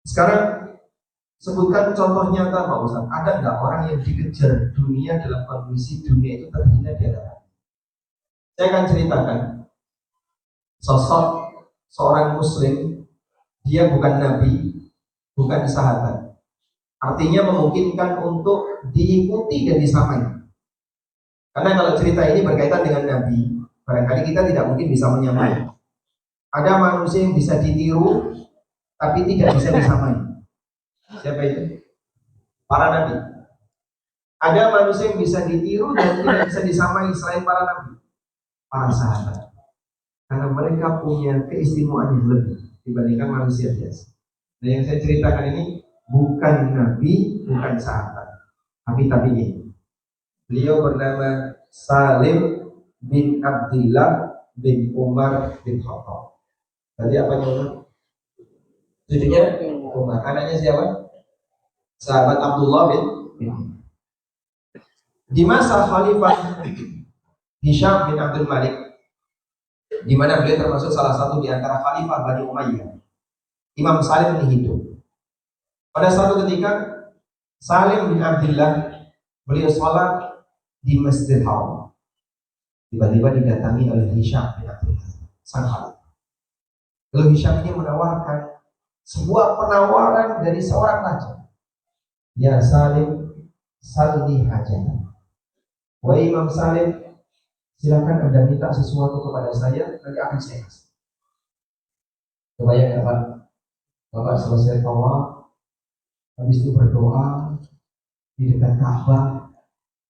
Sekarang sebutkan contoh nyata Pak Ustaz. Ada nggak orang yang dikejar dunia dalam kondisi dunia itu terhina di hadapan? Saya akan ceritakan sosok seorang Muslim. Dia bukan nabi, bukan sahabat. Artinya memungkinkan untuk diikuti dan disamai. Karena kalau cerita ini berkaitan dengan nabi, barangkali kita tidak mungkin bisa menyamai. Ada manusia yang bisa ditiru, tapi tidak bisa disamai. Siapa itu? Para nabi. Ada manusia yang bisa ditiru dan tidak bisa disamai selain para nabi, para sahabat. Karena mereka punya keistimewaan yang lebih dibandingkan manusia biasa. Nah yang saya ceritakan ini bukan nabi, bukan sahabat, tapi tabi'in. Beliau bernama Salim bin Abdillah bin Umar bin Khattab. Tadi apa namanya? Cucunya Umar. Anaknya siapa? Sahabat Abdullah bin di masa Khalifah Hisham bin Abdul Malik, di mana beliau termasuk salah satu di antara Khalifah Bani Umayyah. Imam Salim ini hidup. Pada suatu ketika Salim bin Abdullah beliau sholat di Masjidil Haram. Tiba-tiba didatangi oleh Hisham bin Abdullah, sang Khalifah. Lalu Hisham ini menawarkan sebuah penawaran dari seorang raja. Ya Salim, salni hajat. Wahai Imam Salim, silakan Anda minta sesuatu kepada saya, nanti akan saya kasih. Kebayang Pak? Bapak selesai tawaf, habis itu berdoa di dekat Ka'bah,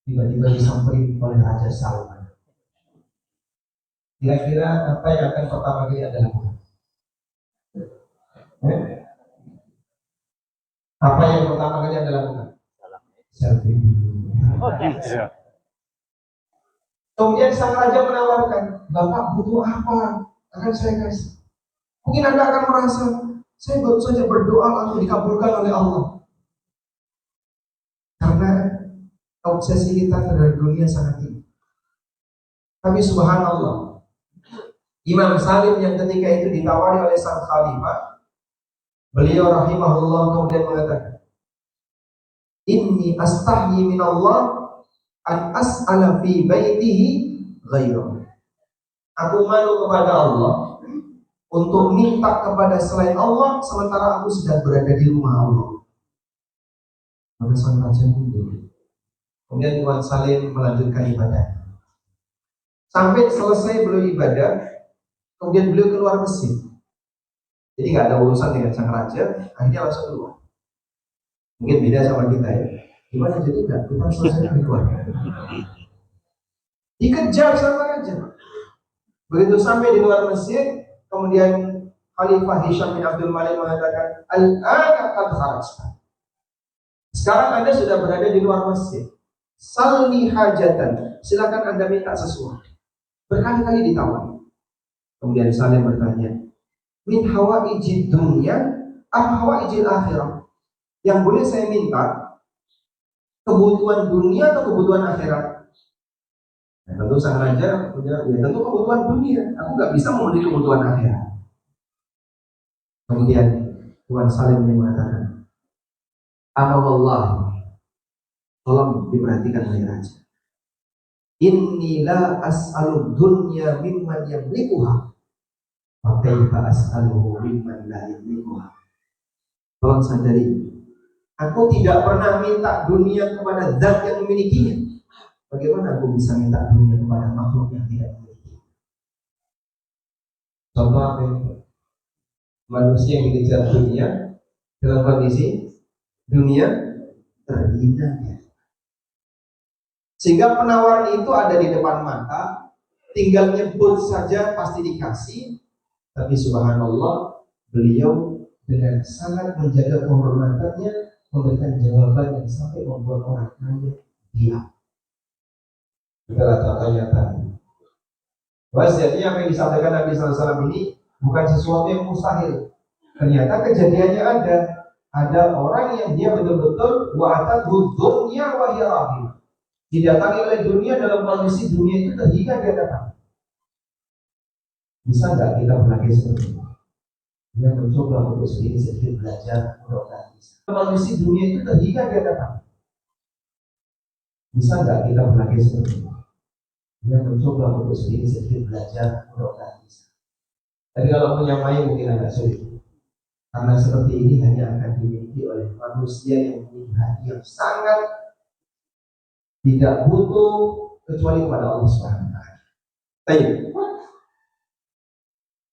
tiba-tiba disamperin oleh Raja Salman. Kira-kira apa yang akan pertama kali Anda lakukan? Apa yang pertama kali Anda lakukan? Selfie. Kemudian sang raja menawarkan, Bapak butuh apa? Akan saya kasih. Mungkin Anda akan merasa, saya baru saja berdoa lalu dikabulkan oleh Allah. Karena obsesi kita terhadap dunia sangat tinggi. Tapi subhanallah, Imam Salim yang ketika itu ditawari oleh sang khalifah, beliau rahimahullah kemudian mengatakan, Inni astahyi minallah an as'ala fi baitihi ghairuh. Aku malu kepada Allah untuk minta kepada selain Allah sementara aku sedang berada di rumah Allah. Maka sang raja mundur. Kemudian Tuan Salim melanjutkan ibadah. Sampai selesai beliau ibadah, kemudian beliau keluar masjid. Jadi nggak ada urusan dengan sang raja, akhirnya langsung keluar. Mungkin beda sama kita ya. Gimana jadi enggak? Kita selesai keluar. Dikejar sama raja. Begitu sampai di luar masjid, kemudian Khalifah Hisham bin Abdul Malik mengatakan, "Al-ana qad kharajta." Sekarang Anda sudah berada di luar masjid. Salni hajatan. Silakan Anda minta sesuatu. Berkali-kali ditawar. Kemudian Salim bertanya, "Min hawaijid dunya am hawaijil akhirah?" Yang boleh saya minta kebutuhan dunia atau kebutuhan akhirat? Nah, tentu sang raja menjawab, ya tentu kebutuhan dunia. Aku nggak bisa memenuhi kebutuhan akhirat. Kemudian Tuan Salim mengatakan, "Amawallah." Tolong diperhatikan oleh raja. "Inni la as'alud dunya mimman yamlikuha, wa kaifa as'aluhu mimman la yamlikuha." Tolong sadari, aku tidak pernah minta dunia kepada zat yang memilikinya. Bagaimana aku bisa minta dunia kepada makhluk yang tidak memiliki? Contoh apa itu? Manusia yang dikejar dunia dalam kondisi dunia terhina. Sehingga penawaran itu ada di depan mata, tinggal nyebut saja pasti dikasih. Tapi subhanallah, beliau dengan sangat menjaga kehormatannya memberikan jawaban yang sampai membuat orang lain diam. Itulah contoh nyata. Jadi apa yang disampaikan Nabi SAW ini bukan sesuatu yang mustahil. Ternyata kejadiannya ada. Ada orang yang dia betul-betul wa'atadhu dunya wa hiya rahim. Didatangi oleh dunia dalam kondisi dunia itu terhina dia datang. Bisa nggak kita berlagak seperti itu? Dia mencoba untuk sedikit belajar mudah-mudahan bisa. Kondisi dunia itu terhina dia datang. Bisa nggak kita berlagak seperti itu? Dia mencoba untuk sedikit belajar mudah-mudahan bisa. Tapi kalau punya main mungkin agak sulit. Karena seperti ini hanya akan dimiliki oleh manusia yang memiliki hati yang sangat tidak butuh kecuali kepada Allah Subhanahu wa taala.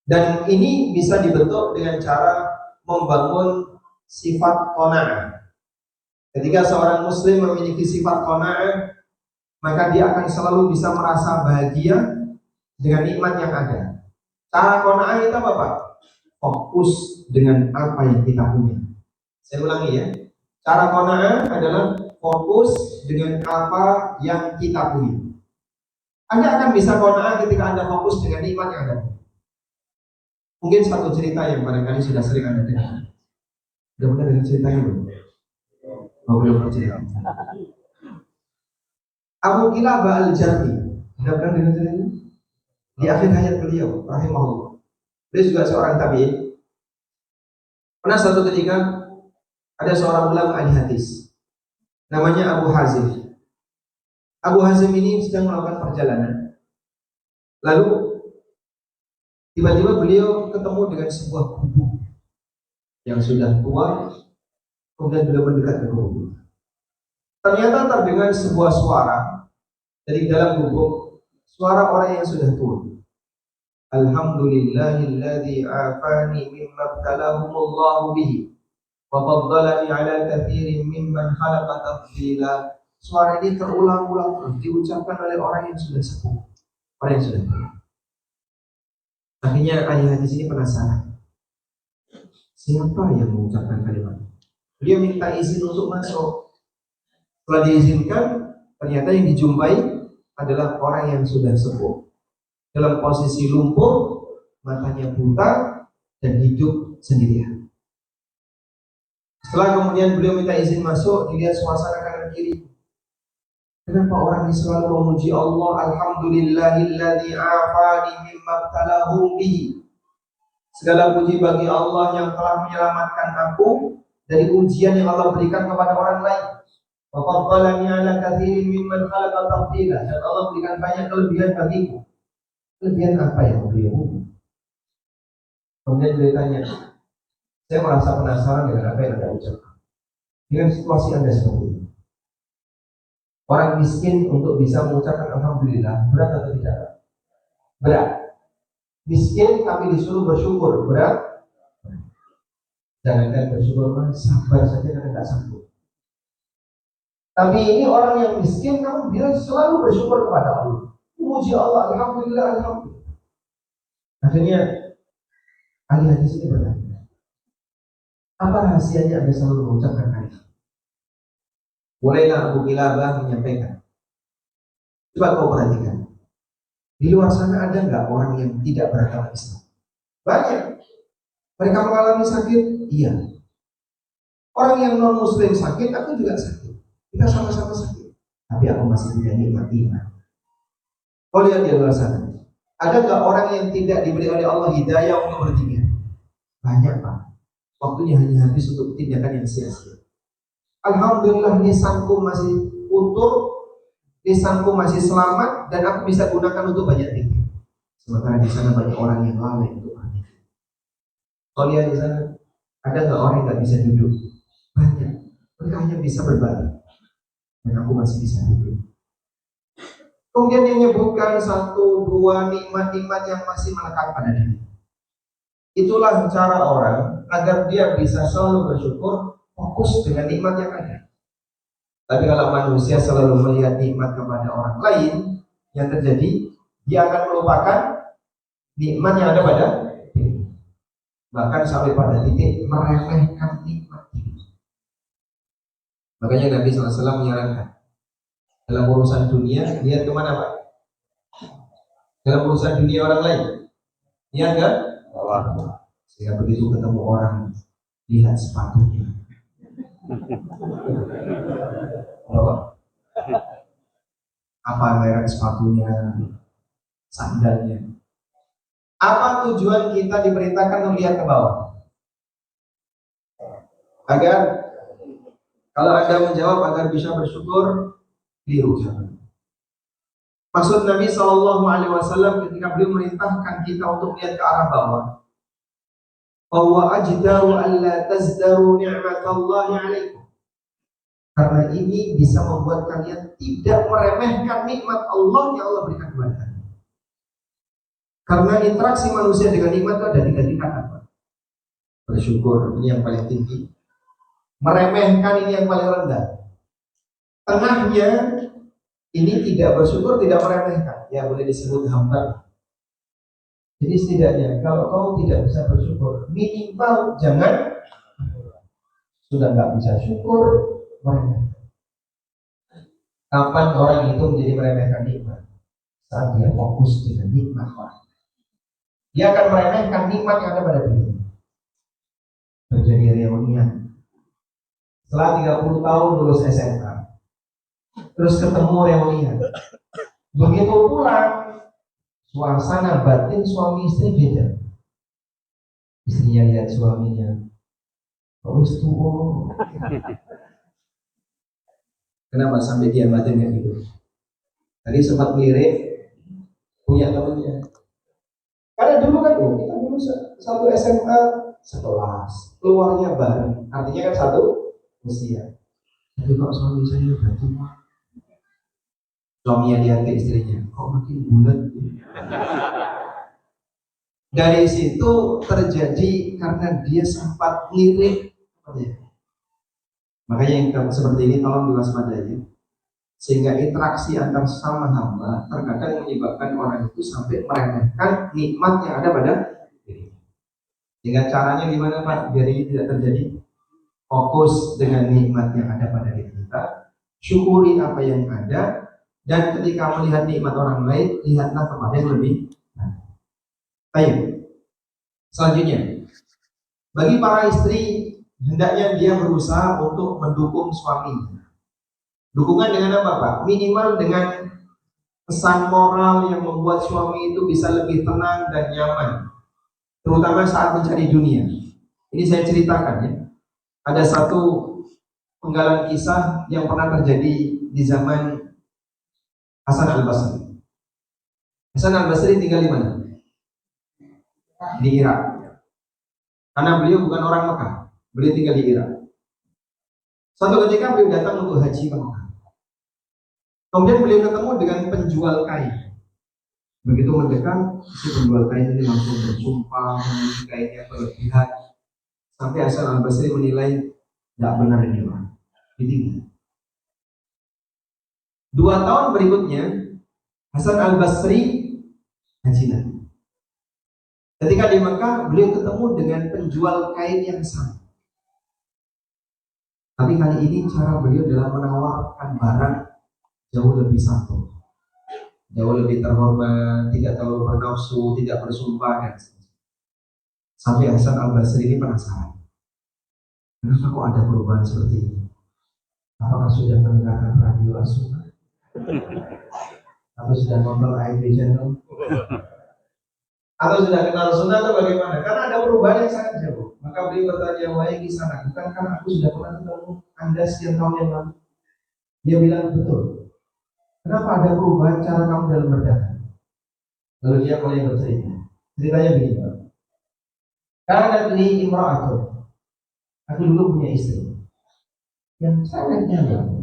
Dan ini bisa dibentuk dengan cara membangun sifat qanaah. Ketika seorang muslim memiliki sifat qanaah, maka dia akan selalu bisa merasa bahagia dengan nikmat yang ada. Cara qanaah itu apa, Pak? Fokus dengan apa yang kita punya. Saya ulangi ya. Cara qanaah adalah fokus dengan apa yang kita punya. Anda akan bisa qanaah ketika Anda fokus dengan nikmat yang ada. Mungkin satu cerita yang barangkali sudah sering Anda dengar. Sudah pernah dengar ceritanya belum? Oh, belum cerita. Abu Kilabah al-Jarmi. Sudah pernah dengar ceritanya? Di akhir hayat beliau, rahimahullah. Beliau juga seorang tabi'in. Pernah suatu ketika ada seorang ulama ahli hadis, namanya Abu Hazim. Abu Hazim ini sedang melakukan perjalanan. Lalu tiba-tiba beliau ketemu dengan sebuah gubuk yang sudah tua. Kemudian beliau mendekat ke gubuk. Ternyata terdengar sebuah suara dari dalam gubuk, suara orang yang sudah tua. Alhamdulillahilladzi afani mimma ibtalahumullahu bihi wa faddalani ala katsirin mimman khalaqa tafdila. Suara ini terulang-ulang diucapkan oleh orang yang sudah sepuh, orang yang sudah tua. Akhirnya ahli hadis ini penasaran, siapa yang mengucapkan kalimat? Dia minta izin untuk masuk. Setelah diizinkan, ternyata yang dijumpai adalah orang yang sudah sepuh, dalam posisi lumpuh, matanya buta, dan hidup sendirian. Setelah kemudian beliau minta izin masuk, dilihat suasana kanan kiri. Kenapa orang ini selalu memuji Allah? Alhamdulillahilladzi afani mimma ibtalahum bihi. Segala puji bagi Allah yang telah menyelamatkan aku dari ujian yang Allah berikan kepada orang lain. Wa faddalani ala katsirin mimman khalaqa tafdila. Dan Allah berikan banyak kelebihan bagiku. Kelebihan apa yang beliau punya? Kemudian beliau tanya, saya merasa penasaran dengan apa yang Anda ucapkan. dengan situasi Anda seperti ini. Orang miskin untuk bisa mengucapkan alhamdulillah berat atau tidak? Berat. Miskin tapi disuruh bersyukur berat. Jangankan bersyukur, sabar saja karena tidak sanggup. Tapi ini orang yang miskin, namun dia selalu bersyukur kepada Allah. Memuji Allah, alhamdulillah, alhamdulillah. Akhirnya ahli hadis ini bertanya, apa rahasianya Anda selalu mengucapkan hadis? Mulailah Abu Kilabah menyampaikan, coba kau perhatikan, di luar sana ada nggak orang yang tidak beragama Islam? Banyak. Mereka mengalami sakit, iya. Orang yang non Muslim sakit, aku juga sakit. Kita sama-sama sakit. Tapi aku masih punya nikmat iman. Kau lihat di luar sana, ada nggak orang yang tidak diberi oleh Allah hidayah untuk berzikir? Banyak, Pak. Waktunya hanya habis untuk tindakan yang sia-sia. Alhamdulillah lisanku masih utuh, lisanku masih selamat, dan aku bisa gunakan untuk banyak zikir. Sementara di sana banyak orang yang lalai untuk berzikir. Kau lihat di sana, ada nggak orang yang nggak bisa duduk? Banyak. Mereka hanya bisa berbaring. Dan aku masih bisa duduk. Kemudian dia menyebutkan 1-2 nikmat-nikmat yang masih melekat pada diri. Itulah cara orang agar dia bisa selalu bersyukur, fokus dengan nikmat yang ada. Tapi kalau manusia selalu melihat nikmat kepada orang lain, yang terjadi dia akan melupakan nikmat yang ada pada diri. Bahkan sampai pada titik meremehkan nikmat ini. Makanya Nabi SAW menyarankan, dalam urusan dunia, lihat kemana Pak? Dalam urusan dunia orang lain, lihat kan? Sehingga begitu ketemu orang, lihat sepatunya. Apa merek sepatunya, sandalnya. Apa tujuan kita diperintahkan melihat ke bawah? Agar kalau Anda menjawab agar bisa bersyukur, keliru. Maksud Nabi SAW ketika beliau merintahkan kita untuk melihat ke arah bawah, bahwa ajdaru alla tazdaru ni'matallahi alaikum. Karena ini bisa membuat kalian tidak meremehkan nikmat Allah yang Allah berikan kepada kalian. Karena interaksi manusia dengan nikmat itu ada 3 tingkatan. Bersyukur ini yang paling tinggi, meremehkan ini yang paling rendah, tengahnya ini tidak bersyukur, tidak meremehkan, ya boleh disebut hamba. Jadi setidaknya kalau kau tidak bisa bersyukur, minimal jangan sudah nggak bisa syukur meremehkan. Kapan orang itu menjadi meremehkan nikmat? Saat dia fokus dengan nikmat orang. Dia akan meremehkan nikmat yang ada pada dirinya. Terjadi reunian setelah 30 tahun lulus SMA, terus ketemu reunian. Begitu pulang, suasana batin suami istri beda. Istrinya lihat suaminya, terus tuh, kenapa sampai dia batinnya gitu? Tadi sempat melirik punya temannya. Karena dulu kan kita dulu satu SMA sekelas, keluarnya bareng, artinya kan satu usia. Tapi kok suami saya batin? Suaminya lihat ke istrinya, kok makin bulat. Dari situ terjadi karena dia sempat lirik. Makanya yang seperti ini tolong diwaspadai, sehingga interaksi antar sama hamba terkadang menyebabkan orang itu sampai meremehkan nikmat yang ada pada diri. Sehingga caranya gimana Pak? Biar ini tidak terjadi. Fokus dengan nikmat yang ada pada diri kita, syukuri apa yang ada. Dan ketika melihat nikmat orang lain, lihatlah kepada yang lebih. Baik. Selanjutnya, bagi para istri, hendaknya dia berusaha untuk mendukung suaminya. Dukungan dengan apa Pak? Minimal dengan pesan moral yang membuat suami itu bisa lebih tenang dan nyaman, terutama saat mencari dunia. Ini saya ceritakan ya. Ada satu penggalan kisah yang pernah terjadi di zaman Hasan al-Basri. Hasan al-Basri tinggal di mana? Di Irak. Karena beliau bukan orang Mekah, beliau tinggal di Irak. Suatu ketika beliau datang untuk haji ke Mekah. Kemudian beliau ketemu dengan penjual kain. Begitu mendekat, si penjual kain ini langsung bersumpah memuji kainnya berlebihan. Sampai Hasan Al-Basri menilai tidak benar ini orang. Ini. 2 tahun berikutnya, Hasan Al-Basri haji lagi. Ketika di Mekah, beliau ketemu dengan penjual kain yang sama. Tapi kali ini cara beliau dalam menawarkan barang jauh lebih santun, jauh lebih terhormat, tidak terlalu bernafsu, tidak bersumpah, dan sampai Hasan Al-Basri ini penasaran. Kenapa kok ada perubahan seperti ini? Apakah sudah mendengarkan radio As-Sunnah? Atau sudah nonton AIB Channel? Atau sudah kenal Sunnah atau bagaimana? Karena ada perubahan yang sangat jauh. Maka beliau bertanya, wahai Kisanak, bukankah aku sudah pernah ketemu Anda sekian tahun yang lalu? Dia bilang, betul. Kenapa ada perubahan cara kamu dalam berdagang? Lalu dia mulai bercerita. Ceritanya begini, karena ini imra'atun. Aku dulu punya istri yang sangat nyaman.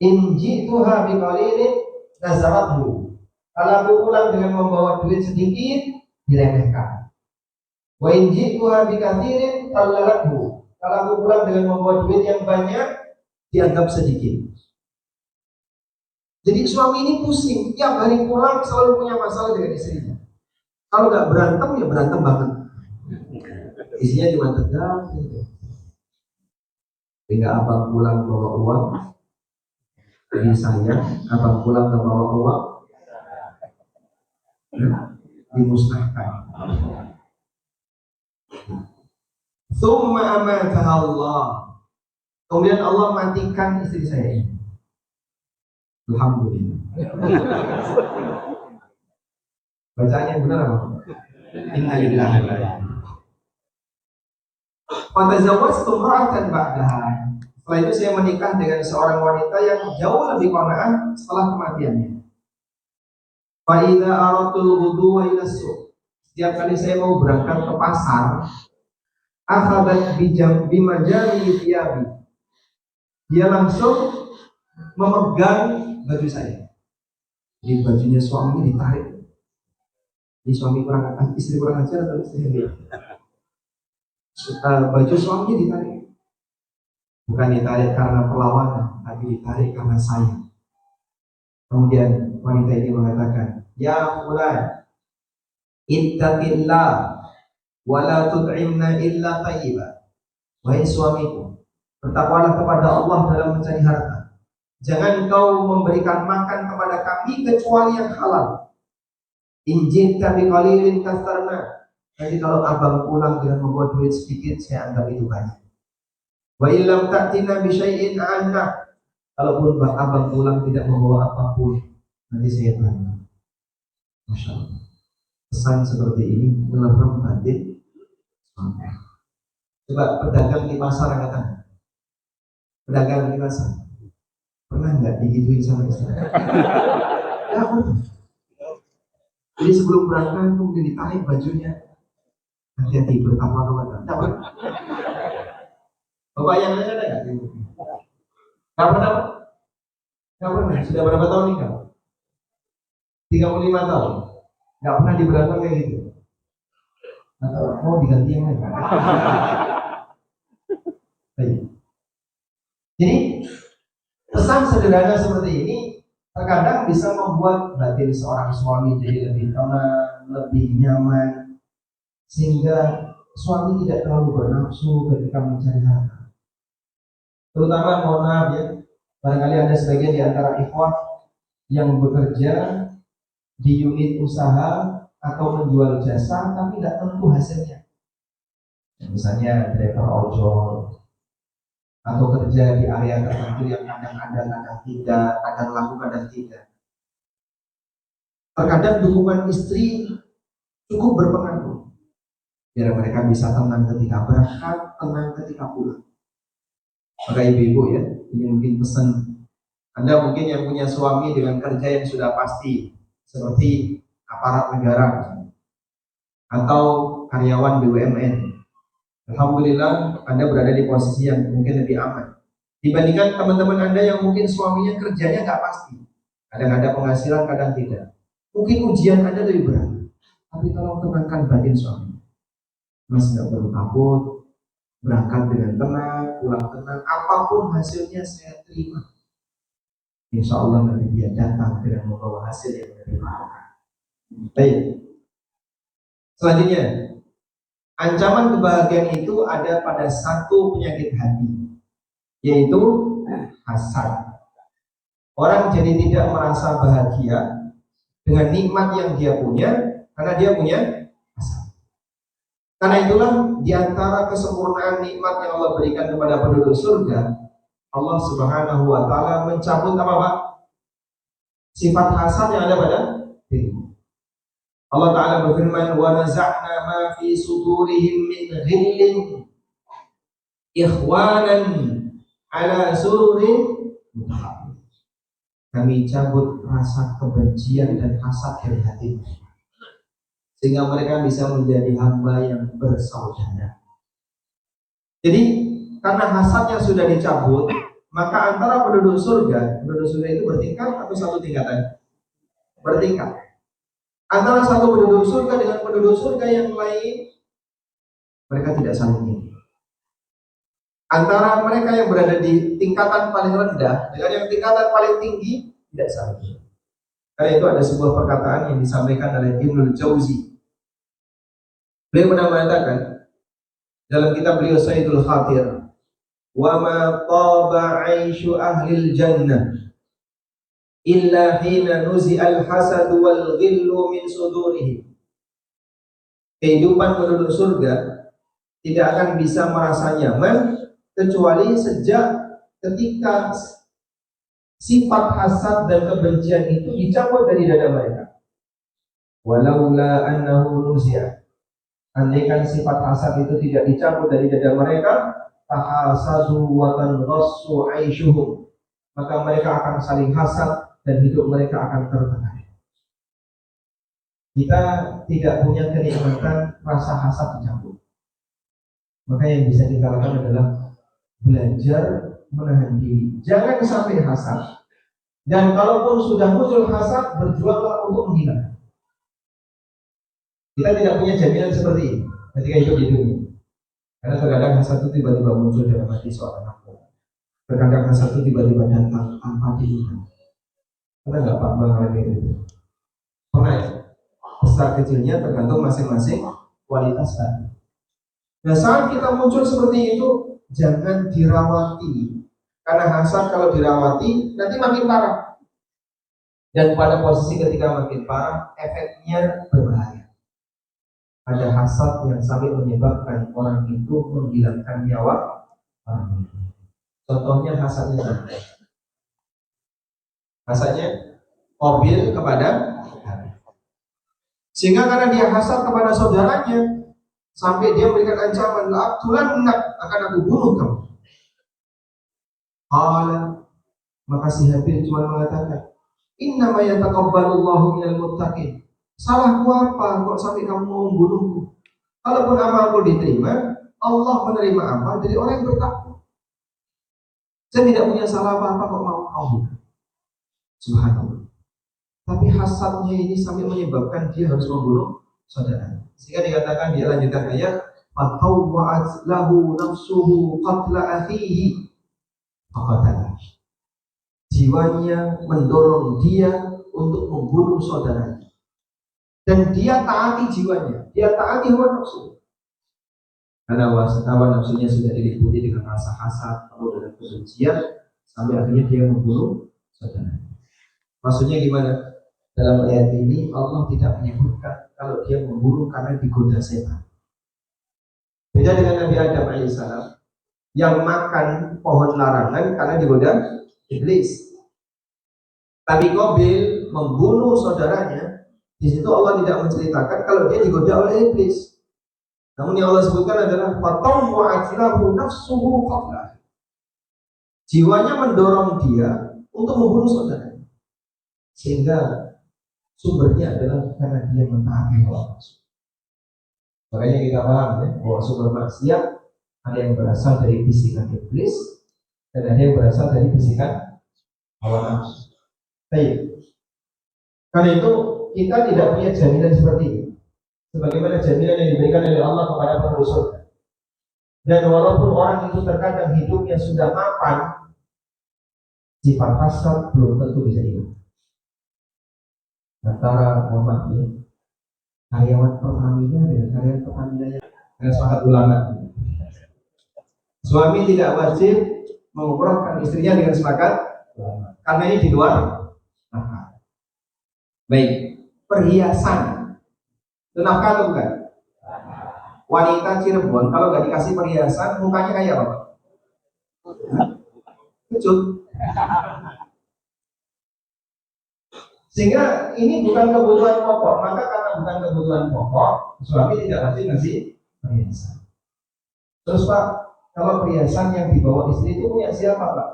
In ji'tuha biqalilin nazarathu. Kalau aku pulang dengan membawa duit sedikit, diremehkan. Wa in ji'tuha bikathirin tallalathu. Kalau aku pulang dengan membawa duit yang banyak, dianggap sedikit. Jadi suami ini pusing, tiap hari pulang selalu punya masalah dengan istrinya. Kalau nggak berantem, ya berantem banget. Isinya cuma tegang. Hingga abang pulang bawa uang, jadi sayang, abang pulang nggak bawa uang, dimusnahkan. Tsumma amataha Allah. Kemudian Allah matikan istri saya ini. Alhamdulillah. Bacanya benar apa? Innalillahi wa inna. Fatazawwajtu imra'atan ba'daha. Setelah itu saya menikah dengan seorang wanita yang jauh lebih qanaah setelah kematiannya. Fa idza aratul ghuduwa ila suq. Setiap kali saya mau berangkat ke pasar, akhadat bimajami thiyabi. Dia langsung memegang baju saya. Jadi bajunya suaminya ditarik. Ini suami kurang, istri kurang ajar atau istri dia? Baju suaminya ditarik. Bukan ditarik karena perlawanan, tapi ditarik karena sayang. Kemudian wanita ini mengatakan, ya fulan, ittaqillah wa la tut'imna illa tayyiba. Wahai suamiku, bertakwalah kepada Allah dalam mencari harta. Jangan kau memberikan makan kepada kami kecuali yang halal. Injil kami qalilin kastarna. Jadi kalau abang pulang dengan membawa duit sedikit, saya anggap itu banyak. Wa illam ta'tina bi syai'in anna. Kalaupun abang pulang tidak membawa apapun, nanti saya tanya. Masya Allah. Pesan seperti ini menerang batin. Coba pedagang di pasar katakan. Pedagang di pasar pernah nggak digituin sama istri? Ya pernah. Jadi sebelum berangkat kemudian ditarik bajunya. Hati-hati bertakwa kepada Allah. Bapak yang lain ada nggak? Nggak pernah. Nggak pernah. Sudah berapa tahun nikah? 35 tahun. Nggak pernah diberangkat kayak gitu. Atau mau diganti yang lain? Jadi pesan sederhana seperti ini terkadang bisa membuat batin seorang suami jadi lebih tenang, lebih nyaman, sehingga suami tidak terlalu bernafsu ketika mencari harta. Terutama mohon maaf ya, barangkali ada sebagian di antara ikhwah yang bekerja di unit usaha atau menjual jasa tapi tidak tentu hasilnya. Misalnya driver ojol atau kerja di area tertentu yang kadang ada, kadang tidak, kadang laku, kadang tidak. Terkadang dukungan istri cukup berpengaruh biar mereka bisa tenang ketika berangkat, tenang ketika pulang. Maka ibu-ibu ya, ini mungkin pesan Anda mungkin yang punya suami dengan kerja yang sudah pasti seperti aparat negara atau karyawan BUMN. Alhamdulillah Anda berada di posisi yang mungkin lebih aman. Dibandingkan teman-teman Anda yang mungkin suaminya kerjanya nggak pasti, kadang ada penghasilan, kadang tidak. Mungkin ujian Anda lebih berat. Tapi tolong tenangkan batin suami. Mas nggak perlu takut, berangkat dengan tenang, pulang tenang, apapun hasilnya saya terima. Insya Allah nanti dia datang dengan membawa hasil yang lebih baik. Baik. Selanjutnya, ancaman kebahagiaan itu ada pada satu penyakit hati, yaitu hasad. Orang jadi tidak merasa bahagia dengan nikmat yang dia punya karena dia punya hasad. Karena itulah diantara kesempurnaan nikmat yang Allah berikan kepada penduduk surga, Allah Subhanahu wa taala mencabut apa Pak? Sifat hasad yang ada pada diri. Allah taala berfirman, "Wa naza'na ma fi sudurihim min ghillin ikhwanan ala sururin mutaqabilin." Kami cabut rasa kebencian dan hasad dari hati mereka, sehingga mereka bisa menjadi hamba yang bersaudara. Jadi karena hasadnya sudah dicabut, maka antara penduduk surga itu bertingkat atau satu tingkatan? Bertingkat. Antara satu penduduk surga dengan penduduk surga yang lain, mereka tidak saling iri. Antara mereka yang berada di tingkatan paling rendah dengan yang tingkatan paling tinggi, tidak saling iri. Karena itu ada sebuah perkataan yang disampaikan oleh Ibnul Jauzi. Beliau pernah mengatakan dalam kitab beliau Sayyidul Khatir, "Wa ma taba 'aisyu ahlil jannah illa hina nuzi'al hasad wal ghillu min sudurihim." Kehidupan penduduk surga tidak akan bisa merasa nyaman kecuali sejak ketika sifat hasad dan kebencian itu dicabut dari dada mereka. Walaula annahu nuzi'a, andaikan sifat hasad itu tidak dicabut dari dada mereka, tahasadu wa tanghassu 'aishuhum, maka mereka akan saling hasad dan hidup mereka akan tertekan. Kita tidak punya kenikmatan rasa hasad dicabut. Maka yang bisa kita lakukan adalah belajar menahan diri. Jangan sampai hasad. Dan kalaupun sudah muncul hasad, berjuanglah untuk menghilangkan. Kita tidak punya jaminan seperti ini ketika hidup di dunia. Karena terkadang hasad itu tiba-tiba muncul dalam hati seorang hamba. Terkadang hasad itu tiba-tiba datang tanpa diingat. Pernah nggak Pak mengalami itu? Pernah ya? Besar kecilnya tergantung masing-masing kualitas hati. Nah saat kita muncul seperti itu, jangan dirawati. Karena hasad kalau dirawati nanti makin parah. Dan pada posisi ketika makin parah, efeknya berbahaya. Ada hasad yang sampai menyebabkan orang itu menghilangkan nyawa orang itu. Contohnya hasadnya Qabil kepada Habil. Sehingga karena dia hasad kepada saudaranya, sampai dia memberikan ancaman, "La'abtulan akan aku bunuh kamu." Maka si Habil cuma mengatakan, "Innama yataqabbalullahu minal muttaqin." Salahku apa kok sampai kamu mau membunuhku? Kalaupun amalku diterima, Allah menerima amal dari orang yang bertakwa. Saya tidak punya salah apa-apa kok mau kamu. Subhanallah. Tapi hasadnya ini sampai menyebabkan dia harus membunuh saudaranya. Sehingga dikatakan, dia lanjutkan ayat, "Fatawwa'at lahu nafsuhu qatla akhihi faqatalah." Jiwanya mendorong dia untuk membunuh saudaranya. Dan dia taati jiwanya, dia taati hawa nafsu. Karena hawa nafsunya sudah diliputi dengan rasa hasad, penuh dengan kebencian, sampai akhirnya dia membunuh saudaranya. Maksudnya gimana? Dalam ayat ini Allah tidak menyebutkan kalau dia membunuh karena digoda setan. Beda dengan Nabi Adam alaihissalam yang makan pohon larangan karena digoda iblis. Tapi Qabil membunuh saudaranya, di situ Allah tidak menceritakan kalau dia digoda oleh iblis. Namun yang Allah sebutkan adalah fatawwa'at lahu nafsuhu qatla. Jiwanya mendorong dia untuk membunuh saudaranya. Sehingga sumbernya adalah karena dia mentaati hawa nafsu. Makanya kita paham ya, bahwa sumber maksiat ada yang berasal dari bisikan iblis, dan ada yang berasal dari bisikan hawa nafsu. Baik. Karena itu kita tidak punya jaminan seperti ini. Sebagaimana jaminan yang diberikan oleh Allah kepada penduduk surga. Dan walaupun orang itu terkadang hidupnya sudah mapan, sifat hasad belum tentu bisa hidup. Antara mohon ya, karyawan Pertamina dengan karyawan Pertamina yang sepakat ulama. Suami tidak wajib mengumrohkan istrinya dengan sepakat karena ini di luar nafkah. Baik, perhiasan itu nafkah atau bukan? Wanita Cirebon kalau nggak dikasih perhiasan mukanya kayak apa? Kecut. Sehingga ini bukan kebutuhan pokok, maka karena bukan kebutuhan pokok, suami tidak wajib ngasih perhiasan. Terus Pak, kalau perhiasan yang dibawa istri itu punya siapa Pak?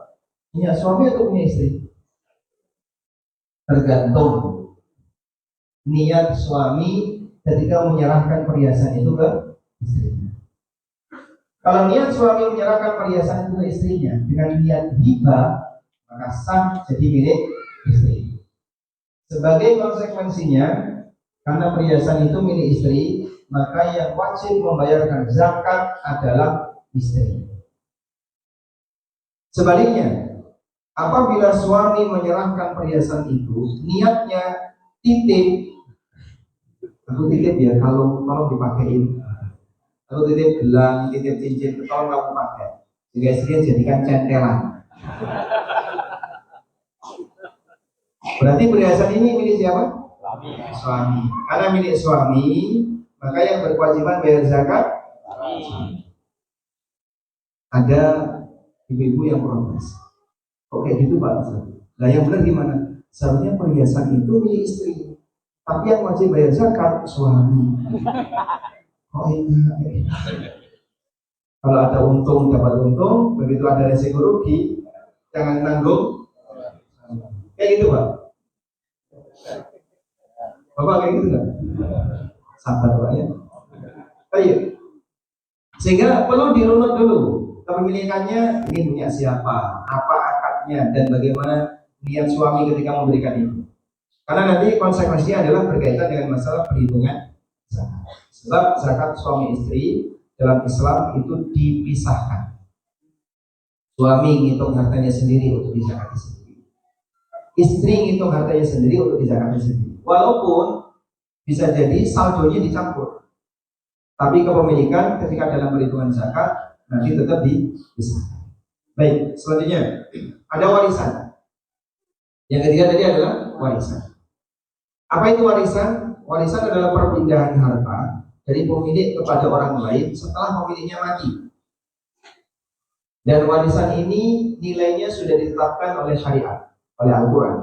Punya suami atau punya istri? Tergantung niat suami ketika menyerahkan perhiasan itu ke istrinya. Kalau niat suami menyerahkan perhiasan itu ke istrinya dengan niat hibah, maka sah jadi milik istri. Sebagai konsekuensinya, karena perhiasan itu milik istri, maka yang wajib membayarkan zakat adalah istri. Sebaliknya, apabila suami menyerahkan perhiasan itu, niatnya titip, aku titip ya, kalau dipakein, kalau titip gelang, titip cincin, tolong kamu pakai, sehingga istrinya jadikan centelan. Berarti perhiasan ini milik siapa? Suami. Karena milik suami, maka yang berkewajiban bayar zakat. Ada ibu-ibu yang protes. Oke gitu Pak. Nah yang benar gimana? Seharusnya perhiasan itu milik istri, tapi yang wajib bayar zakat suami. Oh iya. Kalau ada untung dapat untung, begitu ada resiko rugi, jangan nanggung. Kayak gitu Pak. Bapak kayak gitu nggak? Sabar Pak ya. Ayo. Sehingga perlu dirunut dulu kepemilikannya, ini punya siapa, apa akadnya, dan bagaimana niat suami ketika memberikan itu. Karena nanti konsekuensinya adalah berkaitan dengan masalah perhitungan zakat. Sebab zakat suami istri dalam Islam itu dipisahkan. Suami ngitung hartanya sendiri untuk dizakati sendiri. Istri ngitung hartanya sendiri untuk dizakati sendiri. Walaupun bisa jadi saldonya dicampur, tapi kepemilikan ketika dalam perhitungan zakat nanti tetap dipisahkan. Baik, selanjutnya ada warisan. Yang ketiga tadi adalah warisan. Apa itu warisan? Warisan adalah perpindahan harta dari pemilik kepada orang lain setelah pemiliknya mati. Dan warisan ini nilainya sudah ditetapkan oleh syariat, oleh Al-Quran.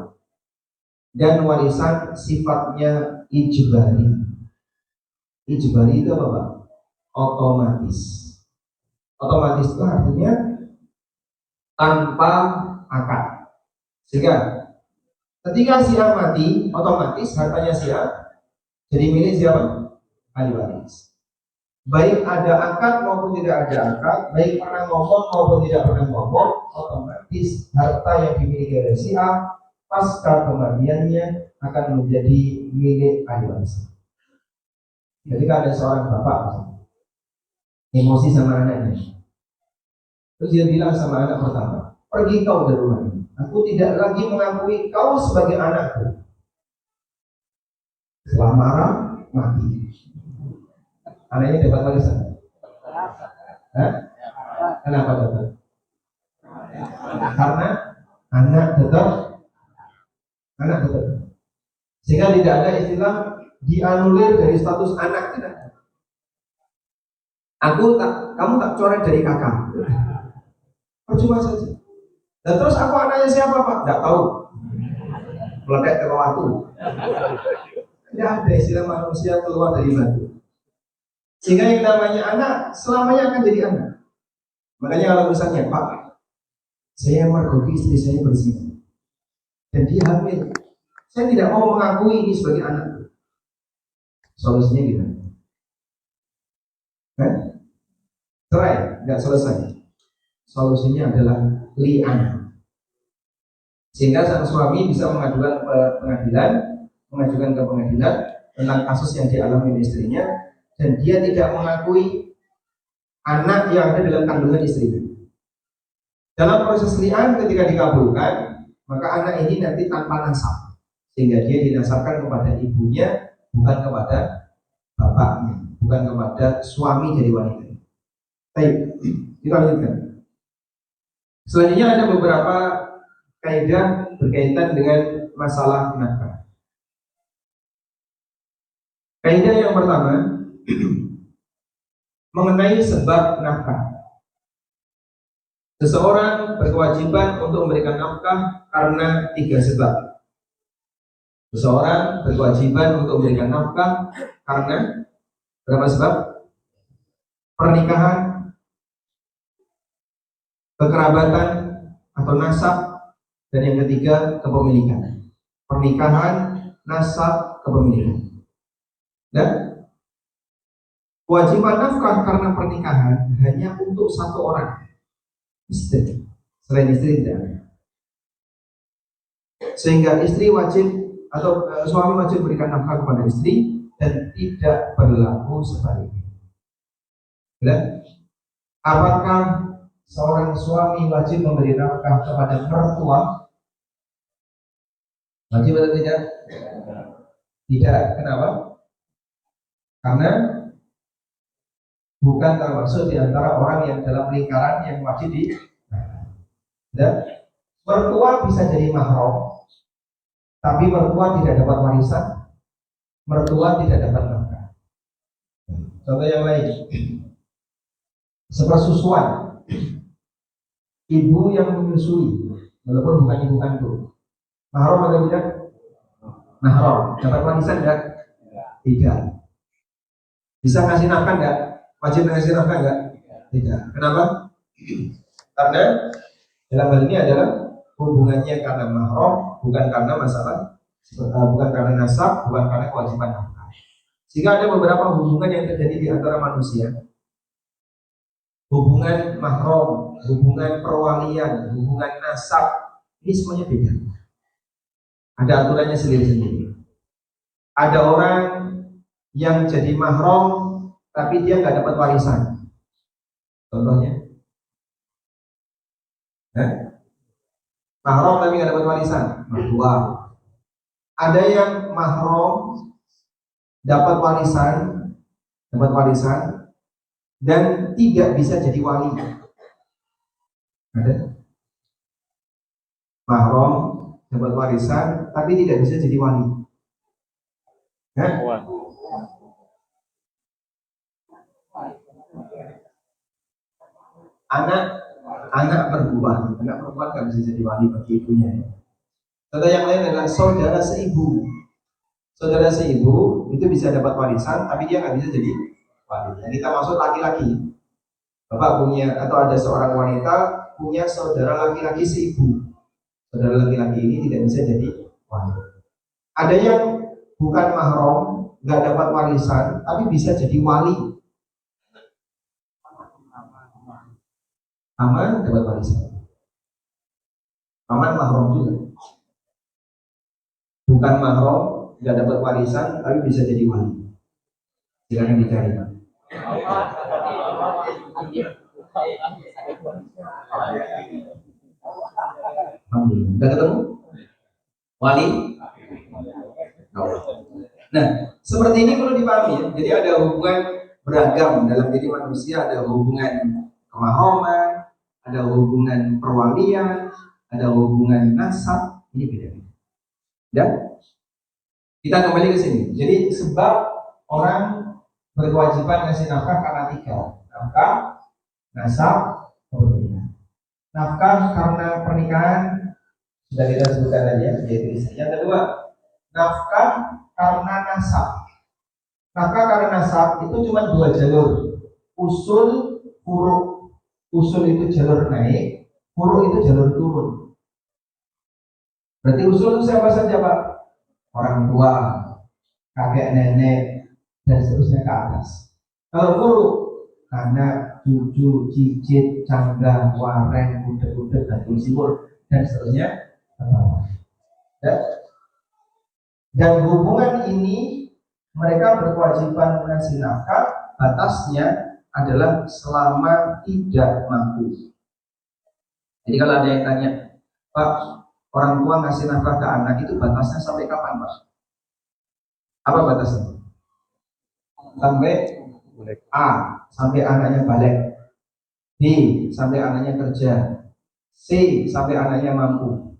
Dan warisan sifatnya ijbari. Ijbari itu apa Pak? Otomatis. Otomatis itu artinya tanpa akad. Sehingga ketika si A mati, otomatis hartanya si A jadi milik siapa? Ahli waris. Baik ada akad maupun tidak ada akad, baik pernah ngomong maupun tidak pernah ngomong, otomatis harta yang dimiliki oleh si A pasca kematiannya akan menjadi milik ahli waris. Ketika ada seorang bapak emosi sama anaknya, terus dia bilang sama anak pertama, pergi kau dari rumah ini, aku tidak lagi mengakui kau sebagai anakku. Setelah marah, mati. Anaknya dapat warisan. Kenapa dapat? Karena anak tetap. Sehingga tidak ada istilah dianulir dari status anak tidak. Kamu tak coret dari kakak. Percuma saja. Dan terus aku anaknya siapa Pak? Tidak tahu. Meledak ke waktu. Tidak ada istilah manusia keluar dari batu. Sehingga yang namanya anak selamanya akan jadi anak. Makanya kalau misalnya Pak, saya mergoki istri saya berzina dan dia hamil, saya tidak mau mengakui ini sebagai anak. Solusinya gimana? Cerai, nggak selesai. Solusinya adalah li'an. Sehingga sang suami bisa mengajukan ke pengadilan tentang kasus yang dialami oleh istrinya, dan dia tidak mengakui anak yang ada dalam kandungan istrinya. Dalam proses li'an ketika dikabulkan, maka anak ini nanti tanpa nasab, sehingga dia dinasabkan kepada ibunya, bukan kepada bapaknya, bukan kepada suami dari wanita. Baik, kita lanjutkan. Selanjutnya ada beberapa kaidah berkaitan dengan masalah nafkah. Kaidah yang pertama mengenai sebab nafkah. Seseorang berkewajiban untuk memberikan nafkah karena 3 sebab. Seseorang berkewajiban untuk memberikan nafkah karena berapa sebab? Pernikahan, kekerabatan atau nasab, dan yang ketiga kepemilikan. Pernikahan, nasab, kepemilikan. Dan kewajiban nafkah karena pernikahan hanya untuk satu orang, istri. Selain istri tidak ada. Sehingga istri wajib atau suami wajib berikan nafkah kepada istri dan tidak berlaku sebaliknya. Dan apakah seorang suami wajib memberi nafkah kepada mertua? Wajib atau tidak? Tidak. Kenapa? Karena bukan termasuk di antara orang yang dalam lingkaran yang wajib di. Dan mertua bisa jadi mahram, tapi mertua tidak dapat warisan, mertua tidak dapat nafkah. Contoh yang lain, sepersusuan, ibu yang menyusui, walaupun bukan ibu kandung, mahram atau tidak? Mahram, dapat warisan enggak? Tidak. Bisa ngasih nafkah enggak? Wajib ngasih nafkah enggak? Tidak. Kenapa? Karena dalam hal ini adalah hubungannya karena mahram, bukan karena masalah, bukan karena nasab, bukan karena kewajiban nafkah. Sehingga ada beberapa hubungan yang terjadi di antara manusia. Hubungan mahram, hubungan perwalian, hubungan nasab, ini semuanya beda. Ada aturannya sendiri-sendiri. Ada orang yang jadi mahram tapi dia nggak dapat warisan. Contohnya, mahram tapi nggak dapat warisan, mertua. Ada yang mahram dapat warisan dan tidak bisa jadi wali. Ada mahram dapat warisan tapi tidak bisa jadi wali. Anak perempuan nggak bisa jadi wali bagi ibunya. Contoh yang lain adalah saudara seibu. Saudara seibu itu bisa dapat warisan, tapi dia nggak bisa jadi wali. Dan kita maksud laki-laki. Bapak punya atau ada seorang wanita punya saudara laki-laki seibu. Saudara laki-laki ini tidak bisa jadi wali. Ada yang bukan mahram, nggak dapat warisan, tapi bisa jadi wali. Aman dapat warisan. Aman mahram juga. Bukan mahram, nggak dapat warisan, tapi bisa jadi wali. Silakan dicari. Udah ketemu? Wali? Nah, seperti ini perlu dipahami ya. Jadi ada hubungan beragam dalam diri manusia, ada hubungan kemahraman, ada hubungan perwalian, ada hubungan nasab, ini beda-beda. Dan kita kembali ke sini. Jadi sebab orang berkewajiban ngasih nafkah karena 3. Nafkah, nasab, kepemilikan. Nafkah karena pernikahan sudah kita sebutkan tadi ya, yaitu istri. Yang kedua, nafkah karena nasab. Nafkah karena nasab itu cuma 2 jalur, usul, furu'. Usul itu jalur naik, furu' itu jalur turun. Berarti usul itu siapa saja Pak? Orang tua, kakek nenek, dan seterusnya ke atas. Kalau furu', anak, cucu, cicit, cangga, wareng, udek-udek, dan siwur, dan seterusnya. Dan hubungan ini mereka berkewajiban mengasih nafkah, batasnya adalah selama tidak mampu. Jadi kalau ada yang tanya, Pak, orang tua ngasih nafkah ke anak itu batasnya sampai kapan, Pak? Apa batasnya? Sampai A, sampai anaknya balik. B, sampai anaknya kerja. C, sampai anaknya mampu.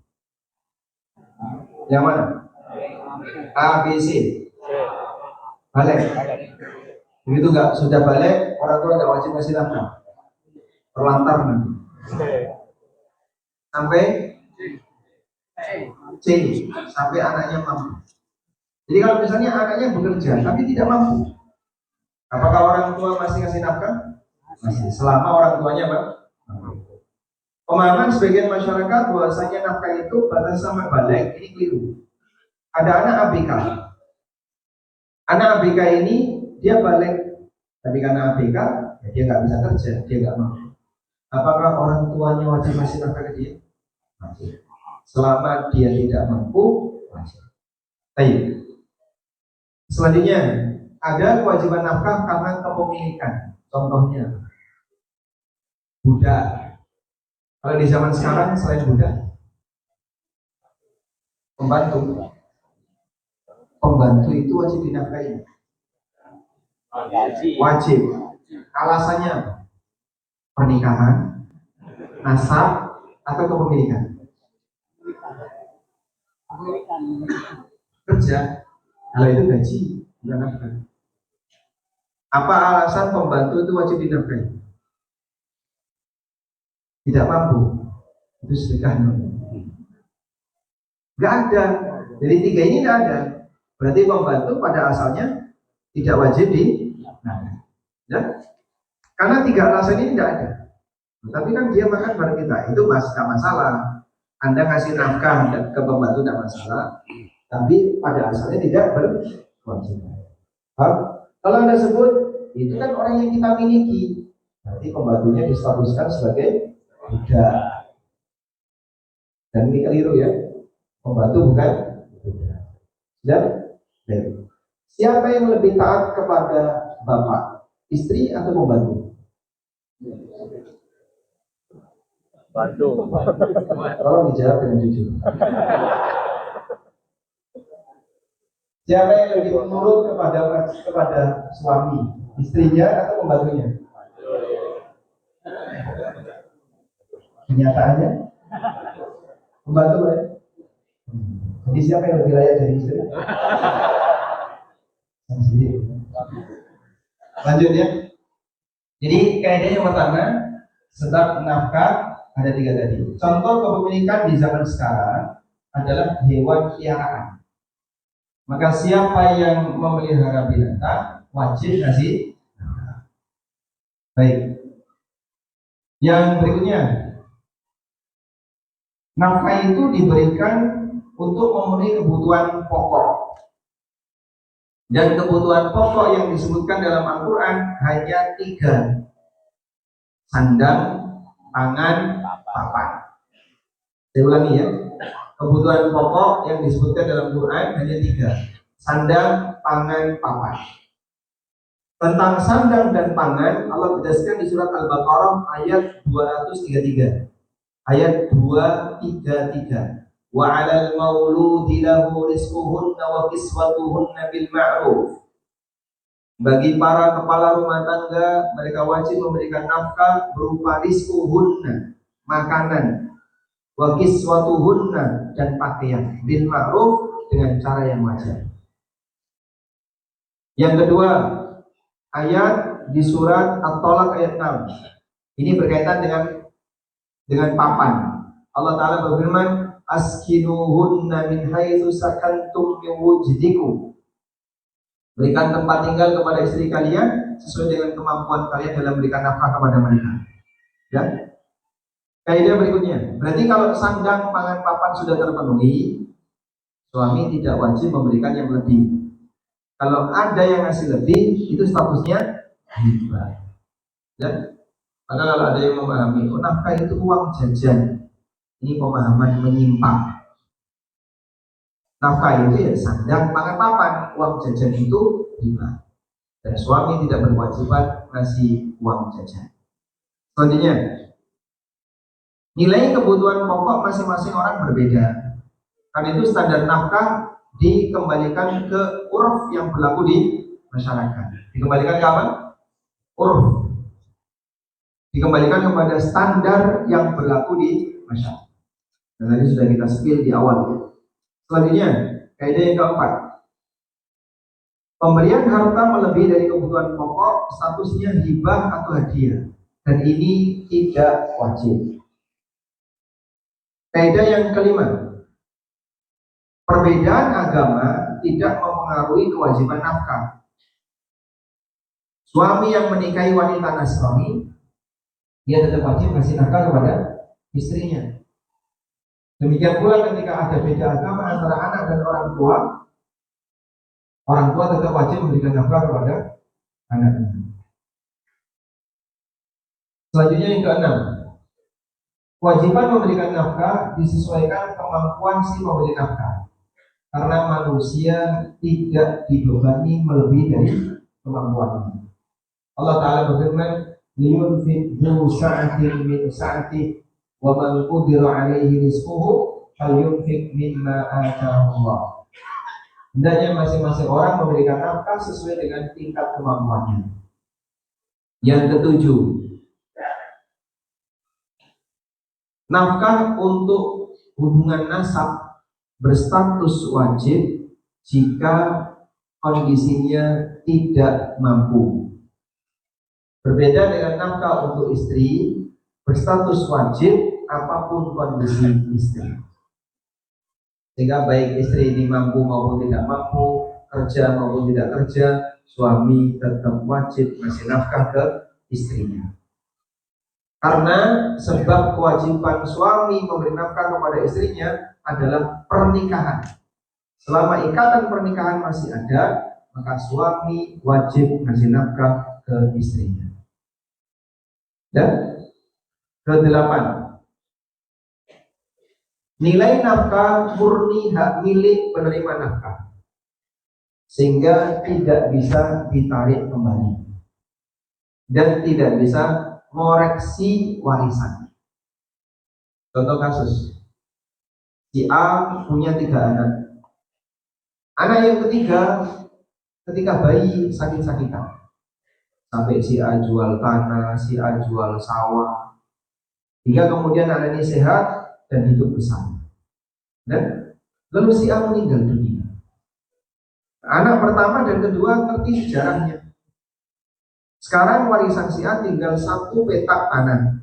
Yang mana? A, B, C. Balik. Begitu nggak sudah balik, orang tua nggak wajib ngasih nafkah. Terlantar nanti. Sampai C, sampai anaknya mampu. Jadi kalau misalnya anaknya bekerja tapi tidak mampu, apakah orang tua masih ngasih nafkah? Masih, selama orang tuanya mampu. Pemahaman sebagian masyarakat bahwasanya nafkah itu batas sampai balik, ini keliru. Ada anak ABK. Anak ABK ini dia balik, tapi karena ABK ya dia nggak bisa kerja, dia nggak mampu. Apakah orang tuanya wajib ngasih nafkah ke dia? Wajib. Selama dia tidak mampu, wajib. Baik. Selanjutnya ada kewajiban nafkah karena kepemilikan. Contohnya budak. Kalau di zaman sekarang selain budak, pembantu itu wajib dinafkahi. Wajib. Alasannya apa? Pernikahan, nasab, atau kepemilikan? Kerja. Kalau itu gaji, bukan nafkah. Apa alasan pembantu itu wajib dinafkahi? Tidak mampu. Itu sedekah. Gak ada. Jadi tiga ini tidak ada. Berarti pembantu pada asalnya tidak wajib dinafkahi. Ya? Karena tiga alasan ini tidak ada. Tapi kan dia makan bareng kita, itu tidak masalah. Anda ngasih nafkah ke pembantu tidak masalah. Tapi pada asalnya tidak berkewajiban. Kalau Anda sebut itu kan orang yang kita miliki, nanti pembantunya distatuskan sebagai budak. Dan ini keliru ya, pembantu bukan budak. Dan siapa yang lebih taat kepada bapak, istri atau pembantu? Bantu. Tolong dijawab dengan jujur. Siapa yang lebih menurut kepada suami, istrinya atau pembantunya? Kenyataannya pembantu ya. Jadi siapa yang lebih layak jadi istri? Lanjut ya. Jadi kaidah yang pertama, sedang nafkah ada tiga tadi. Contoh kepemilikan di zaman sekarang adalah hewan piaraan. Maka siapa yang memelihara binatang wajib ngasih nafkah. Baik. Yang berikutnya, nafkah itu diberikan untuk memenuhi kebutuhan pokok. Dan kebutuhan pokok yang disebutkan dalam Al-Quran hanya tiga: sandang, pangan, papan. Saya ulangi ya. Kebutuhan pokok yang disebutkan dalam Quran hanya tiga: sandang, pangan, papan. Tentang sandang dan pangan Allah tegaskan di surat Al-Baqarah ayat 233. Ayat 233. Wa 'alal mauludi lahu rizquhunna wa kiswatuhunna bil ma'ruf. Bagi para kepala rumah tangga, mereka wajib memberikan nafkah berupa rizquhunna, makanan, wa kiswatuhunna, dan pakaian bil ma'ruf, dengan cara yang wajar. Yang kedua, ayat di surat At-Talaq ayat 6. Ini berkaitan dengan papan. Allah Ta'ala berfirman, askinuhunna min haitsu sakantum min wujdikum. Berikan tempat tinggal kepada istri kalian sesuai dengan kemampuan kalian dalam memberikan nafkah kepada mereka. Ya. Kaidah berikutnya, berarti kalau sandang, pangan, papan sudah terpenuhi, suami tidak wajib memberikan yang lebih. Kalau ada yang ngasih lebih, itu statusnya hibah. Ya. Karena kalau ada yang memahami, oh, nafkah itu uang jajan, ini pemahaman menyimpang. Nafkah itu ya sandang, makan papan, uang jajan itu hibah. Dan suami tidak berkewajiban ngasih uang jajan. Selanjutnya, nilai kebutuhan pokok masing-masing orang berbeda. Karena itu standar nafkah dikembalikan ke uruf yang berlaku di masyarakat. Dikembalikan ke apa? Uruf. Dikembalikan kepada standar yang berlaku di masyarakat. Dan tadi sudah kita spill di awal ya. Selanjutnya, kaidah yang keempat. Pemberian harta melebihi dari kebutuhan pokok statusnya hibah atau hadiah. Dan ini tidak wajib. Kaidah yang kelima. Perbedaan agama tidak mempengaruhi kewajiban nafkah. Suami yang menikahi wanita Nasrani, dia tetap wajib kasih nafkah kepada istrinya. Demikian pula ketika ada beda agama antara anak dan orang tua tetap wajib memberikan nafkah kepada anaknya. Selanjutnya yang keenam, kewajiban memberikan nafkah disesuaikan kemampuan si pemberi nafkah. Karena manusia tidak dibebani melebihi dari kemampuannya. Allah Ta'ala berfirman, liyunfik dhu sa'atin min sa'atih wa man qudira alaihi rizquhu falyunfik mimma ataahu Allah. Hendaknya masing-masing orang memberikan nafkah sesuai dengan tingkat kemampuannya. Yang ketujuh, nafkah untuk hubungan nasab berstatus wajib jika kondisinya tidak mampu. Berbeda dengan nafkah untuk istri, berstatus wajib apapun kondisi istri. Sehingga baik istri ini mampu maupun tidak mampu, kerja maupun tidak kerja, suami tetap wajib ngasih nafkah ke istrinya. Karena sebab kewajiban suami memberi nafkah kepada istrinya adalah pernikahan. Selama ikatan pernikahan masih ada, maka suami wajib ngasih nafkah ke istrinya. Dan kedelapan, nilai nafkah murni hak milik penerima nafkah, sehingga tidak bisa ditarik kembali dan tidak bisa mengoreksi warisan. Contoh kasus, si A punya 3 anak. Anak yang ketiga ketika bayi sakit-sakitan, sampai si A jual tanah, si A jual sawah, hingga kemudian anak ini sehat dan hidup bersama. Dan lalu si A meninggal dunia. Anak pertama dan kedua ngerti sejarahnya. Sekarang warisan si A tinggal 1 petak tanah.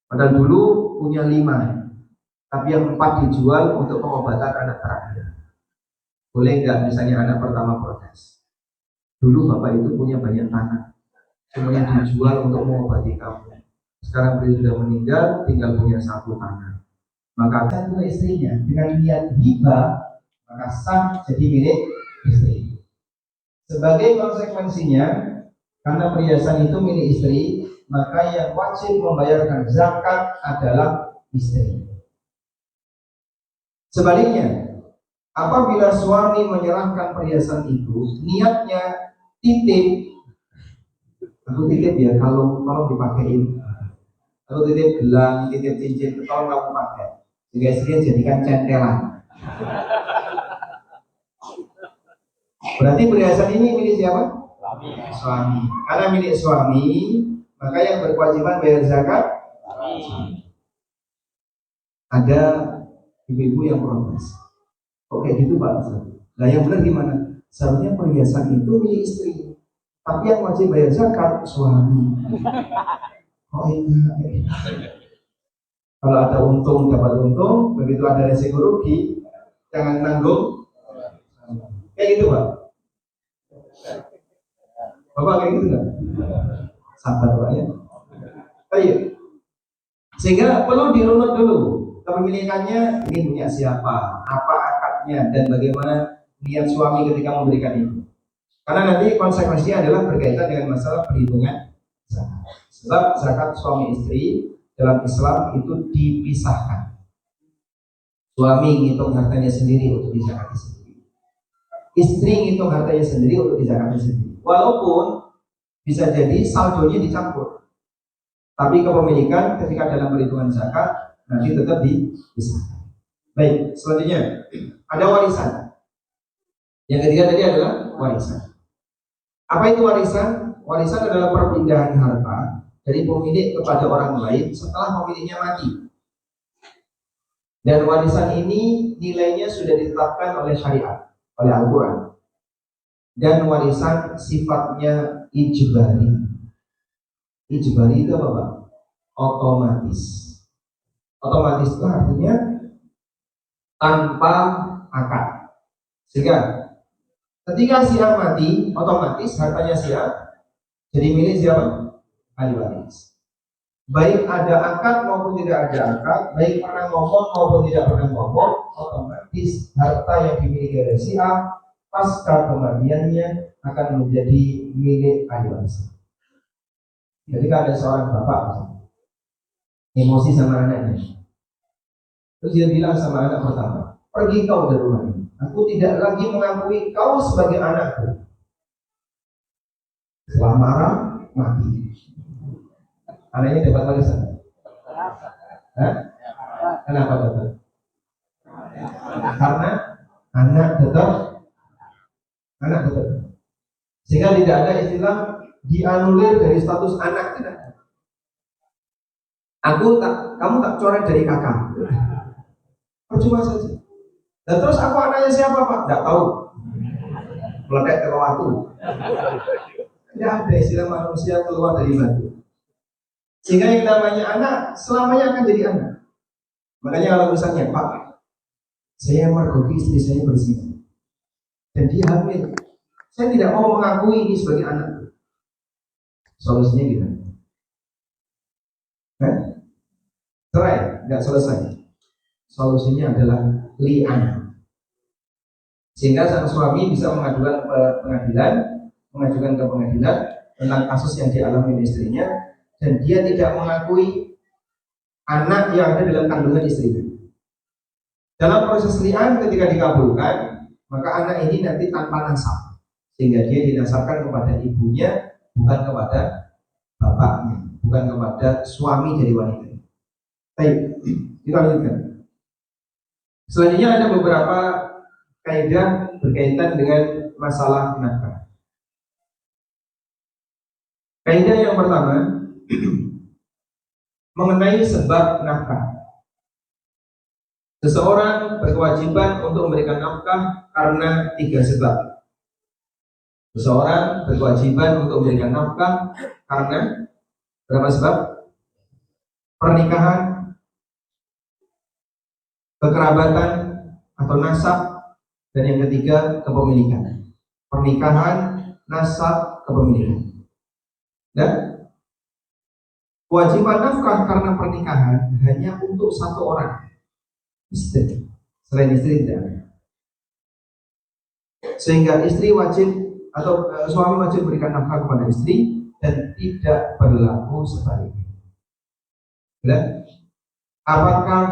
Padahal dulu punya 5, tapi yang 4 dijual untuk pengobatan anak terakhir. Boleh nggak misalnya anak pertama protes? Dulu bapak itu punya banyak tanah, semuanya dijual untuk mengobati kamu. Sekarang beliau sudah meninggal, tinggal punya 1 tanah. Maka satu istrinya dengan niat hibah, maka sah jadi milik istri. Sebagai konsekuensinya, karena perhiasan itu milik istri, maka yang wajib membayarkan zakat adalah istri. Sebaliknya, apabila suami menyerahkan perhiasan itu, niatnya titip, aku titip ya, kalau dipakein, aku titip gelang, titip cincin, kalau kamu pakai, juga istrinya jadikan centelan. Berarti perhiasan ini milik siapa? Suami. Karena milik suami, maka yang berkewajiban bayar zakat. Ada ibu-ibu yang protes. Kok kayak gitu Pak? Nah yang benar gimana? Seharusnya perhiasan itu milik istri, tapi yang wajib bayar zakat suami. Oh iya. Kalau ada untung dapat untung, begitu ada resiko rugi, jangan nanggung. Kayak gitu Pak. Bapak kayak gitu nggak? Sabar Pak ya. Ayo. Sehingga perlu dirunut dulu kepemilikannya, ini punya siapa, apa akadnya, dan bagaimana niat suami ketika memberikan itu. Karena nanti konsekuensinya adalah berkaitan dengan masalah perhitungan zakat. Sebab zakat suami istri dalam Islam itu dipisahkan. Suami ngitung hartanya sendiri untuk dizakati sendiri. Istri ngitung hartanya sendiri untuk dizakati sendiri. Walaupun bisa jadi saldonya dicampur, tapi kepemilikan ketika dalam perhitungan zakat nanti tetap dipisahkan. Baik, selanjutnya ada warisan. Yang ketiga tadi adalah warisan. Apa itu warisan? Warisan adalah perpindahan harta dari pemilik kepada orang lain setelah pemiliknya mati. Dan warisan ini nilainya sudah ditetapkan oleh syariat, oleh Al-Quran. Dan warisan sifatnya ijbari. Ijbari itu apa Pak? Otomatis. Otomatis itu artinya tanpa akad. Sehingga ketika si A mati, otomatis hartanya si A jadi milik siapa? Ahli waris. Baik ada akad maupun tidak ada akad, baik pernah ngomong maupun tidak pernah ngomong, otomatis harta yang dimiliki oleh si A pasca kematiannya akan menjadi milik ahli waris. Jadi ada seorang bapak emosi sama anaknya, terus dia bilang sama anak pertama, pergi kau dari rumah ini, aku tidak lagi mengakui kau sebagai anakku. Setelah marah, mati. Anaknya dapat warisan. Hah? Kenapa dapat? Karena anak tetap. Sehingga tidak ada istilah dianulir dari status anak, tidak. Kamu tak coret dari kakak. Percuma saja. Dan terus aku anaknya siapa Pak? Tidak tahu. Meledak ke waktu. Tidak ada istilah manusia keluar dari batu. Sehingga yang namanya anak selamanya akan jadi anak. Makanya kalau misalnya Pak, saya mergoki istri saya berzina dan dia hamil, saya tidak mau mengakui ini sebagai anak. Solusinya gimana? Cerai, nggak selesai. Solusinya adalah li'an. Sehingga sang suami bisa mengajukan ke pengadilan tentang kasus yang dialami istrinya, dan dia tidak mengakui anak yang ada dalam kandungan istrinya. Dalam proses li'an ketika dikabulkan, maka anak ini nanti tanpa nasab, sehingga dia dinasabkan kepada ibunya, bukan kepada bapaknya, bukan kepada suami dari wanita. Baik, kita lanjutkan. Selanjutnya ada beberapa kaidah berkaitan dengan masalah nafkah. Kaidah yang pertama mengenai sebab nafkah. Seseorang berkewajiban untuk memberikan nafkah karena 3 sebab. Seseorang berkewajiban untuk memberikan nafkah karena berapa sebab? Pernikahan, kekerabatan atau nasab, dan yang ketiga kepemilikan. Pernikahan, nasab, kepemilikan. Dan kewajiban nafkah karena pernikahan hanya untuk 1 orang, istri. Selain istri tidak ada. Sehingga istri wajib atau suami wajib berikan nafkah kepada istri dan tidak berlaku sebaliknya. Dan apakah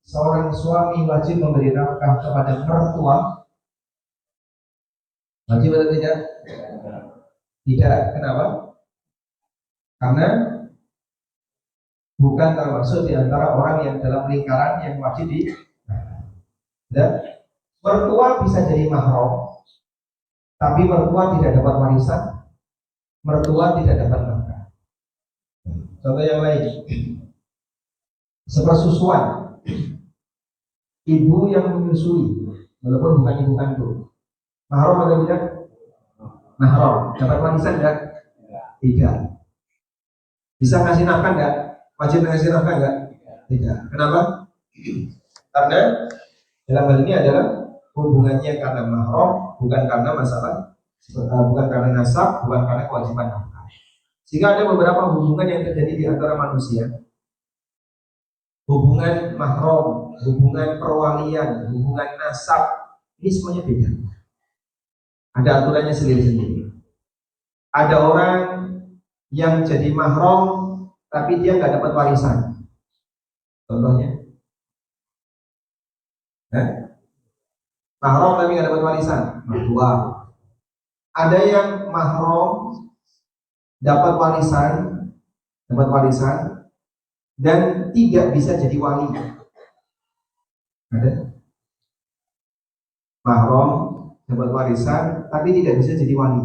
seorang suami wajib memberi nafkah kepada mertua? Wajib atau tidak? Tidak. Kenapa? Karena bukan termasuk di antara orang yang dalam lingkaran yang wajib di. Dan mertua bisa jadi mahram, tapi mertua tidak dapat warisan, mertua tidak dapat nafkah. Contoh yang lain, sepersusuan, ibu yang menyusui, walaupun bukan ibu kandung, mahram atau tidak? Mahram, dapat warisan tidak? Tidak. Bisa ngasih nafkah enggak? Wajib ngasih nafkah enggak? Tidak. Kenapa? Karena dalam hal ini adalah hubungannya karena mahram, bukan karena masalah, bukan karena nasab, bukan karena kewajiban nafkah. Sehingga ada beberapa hubungan yang terjadi di antara manusia. Hubungan mahram, hubungan perwalian, hubungan nasab, ini semuanya beda. Ada aturannya sendiri-sendiri. Ada orang yang jadi mahram tapi dia nggak dapat warisan. Contohnya, mahram tapi nggak dapat warisan, mertua. Ada yang mahram dapat warisan dan tidak bisa jadi wali. Ada mahram dapat warisan tapi tidak bisa jadi wali.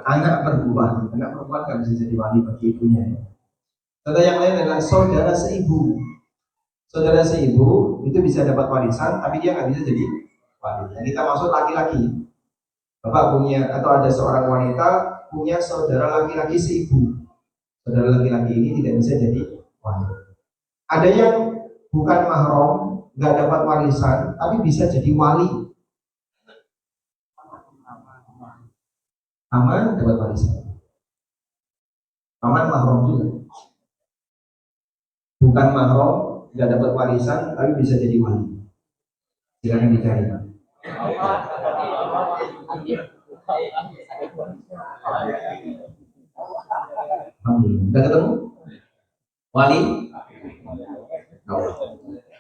Anak perempuan nggak bisa jadi wali bagi ibunya. Contoh yang lain adalah saudara seibu. Saudara seibu itu bisa dapat warisan, tapi dia nggak bisa jadi wali. Yang kita maksud laki-laki. Bapak punya atau ada seorang wanita punya saudara laki-laki seibu. Saudara laki-laki ini tidak bisa jadi wali. Ada yang bukan mahram, nggak dapat warisan, tapi bisa jadi wali. Aman dapat warisan. Aman mahram juga. Bukan mahram, nggak dapat warisan, tapi bisa jadi wali. Silakan dicari. Udah ketemu? Wali?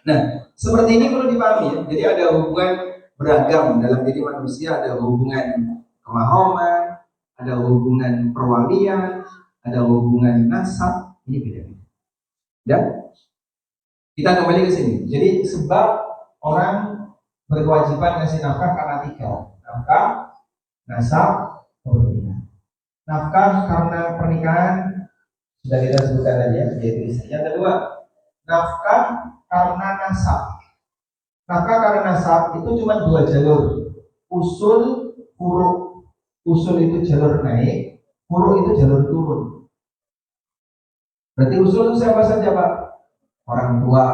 Nah, seperti ini perlu dipahami ya. Jadi ada hubungan beragam dalam diri manusia, ada hubungan kemahroman, ada hubungan perwalian, ada hubungan nasab. Ini beda-beda. Dan kita kembali ke sini. Jadi sebab orang berkewajiban ngasih nafkah karena 3. Nafkah, nasab, pernikahan. Nafkah karena pernikahan sudah kita sebutkan tadi ya, yaitu istri. Yang kedua, nafkah karena nasab. Nafkah karena nasab itu cuma 2 jalur. Usul, furu. Usul itu jalur naik, furu itu jalur turun. Berarti usul itu siapa saja Pak? Orang tua,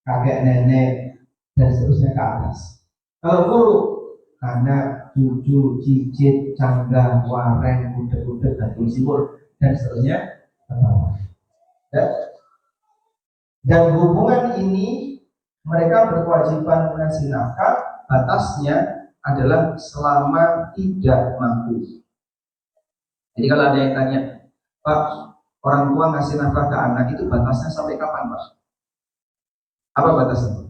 kakek nenek, dan seterusnya ke atas. Kalau furu, anak, cucu, cicit, cangga, wareng, budak-budak, dan tulsimur, dan seterusnya ke bawah. Dan hubungan ini mereka berkewajiban mengasih nafkah, batasnya adalah selama tidak mampu. Jadi kalau ada yang tanya, Pak, orang tua ngasih nafkah ke anak itu batasnya sampai kapan Pak? Apa batasnya?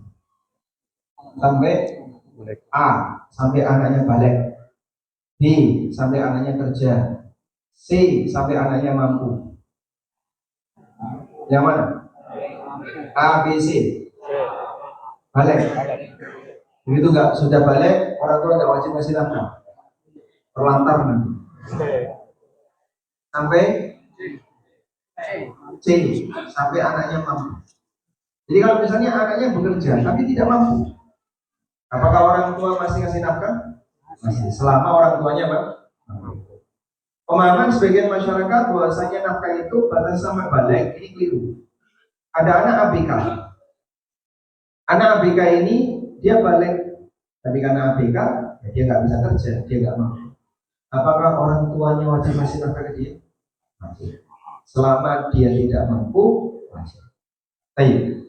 Sampai A, sampai anaknya balik. B, sampai anaknya kerja. C, sampai anaknya mampu. Yang mana? A, B, C. Balik. Begitu nggak sudah balik, orang tua nggak wajib ngasih nafkah. Terlantar nanti. Sampai C, sampai anaknya mampu. Jadi kalau misalnya anaknya bekerja tapi tidak mampu, apakah orang tua masih ngasih nafkah? Masih, selama orang tuanya mampu. Pemahaman sebagian masyarakat bahwasanya nafkah itu batas sampai balik, ini keliru. Ada anak ABK. Anak ABK ini dia balik, tapi karena ABK ya dia nggak bisa kerja, dia nggak mampu. Apakah orang tuanya wajib ngasih nafkah ke dia? Masih. Selama dia tidak mampu, wajib. Baik.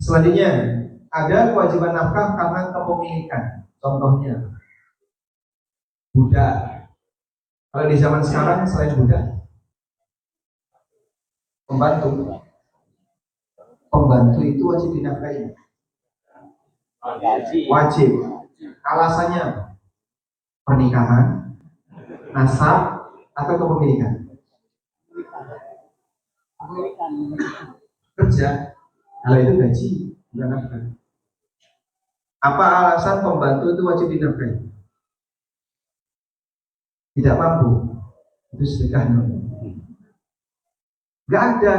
Selanjutnya, ada kewajiban nafkah karena kepemilikan. Contohnya, budak. Kalau di zaman sekarang selain budak, pembantu. Pembantu itu wajib dinafkahi. Wajib. Alasannya pernikahan, nasab, atau kepemilikan. Kerja. Kalau itu gaji, bukan nafkah. Apa alasan pembantu itu wajib dinafkahi? Tidak mampu. Itu sedekah. Gak ada.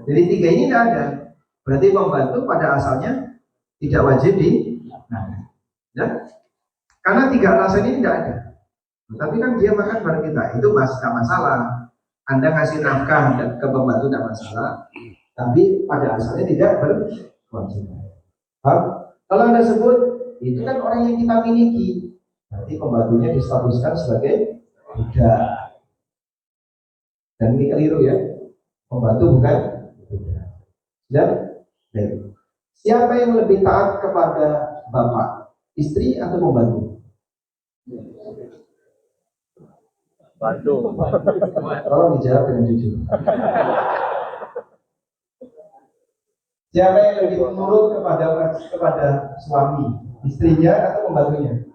Jadi 3 ini gak ada. Berarti pembantu pada asalnya tidak wajib dinafkahi. Ya? Karena 3 alasan ini tidak ada. Tapi kan dia makan bareng kita, itu tidak masalah. Anda kasih nafkah ke pembantu tidak masalah. Tapi pada asalnya tidak berkewajiban. Kalau Anda sebut itu kan orang yang kita miliki, berarti pembantunya distatuskan sebagai budak. Dan ini keliru ya, pembantu bukan budak. Dan Siapa yang lebih taat kepada bapak, istri atau pembantu? Bantu. Tolong dijawab dengan jujur. Siapa yang lebih menurut kepada suami, istrinya atau pembantunya?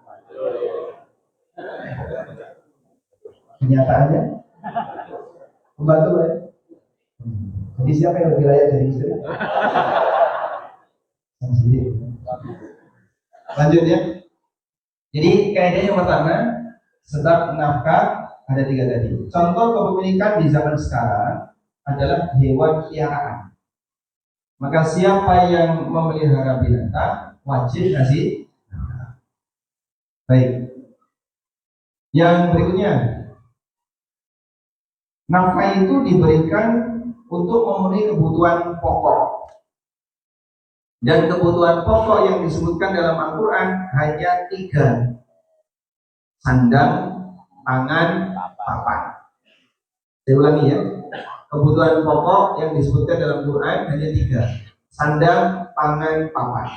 Kenyataannya pembantu ya. Jadi siapa yang lebih layak jadi istri? Lanjut ya. Jadi kaidah yang pertama, sebab nafkah ada 3 tadi. Contoh kepemilikan di zaman sekarang adalah hewan piaraan. Maka siapa yang memelihara binatang wajib kasih nafkah. Baik. Yang berikutnya, nafkah itu diberikan untuk memenuhi kebutuhan pokok. Dan kebutuhan pokok yang disebutkan dalam Al-Quran hanya 3: sandang, pangan, papan. Saya ulangi ya. Kebutuhan pokok yang disebutkan dalam Quran hanya 3: sandang, pangan, papan.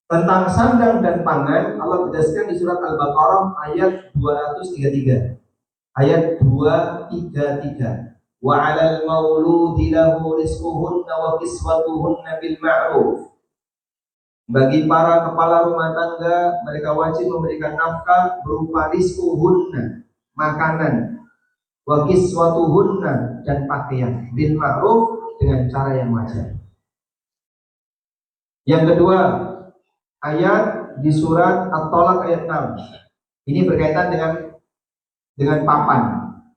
Tentang sandang dan pangan Allah tegaskan di surat Al-Baqarah ayat 233. Ayat 233. Wa 'alal mauludi lahu rizquhunna wa kiswatuhunna bil ma'ruf. Bagi para kepala rumah tangga, mereka wajib memberikan nafkah berupa rizquhunna, makanan, wa kiswatuhunna, dan pakaian, bil ma'ruf, dengan cara yang wajar. Yang kedua, ayat di surat At-Tolak ayat 6. Ini berkaitan dengan papan.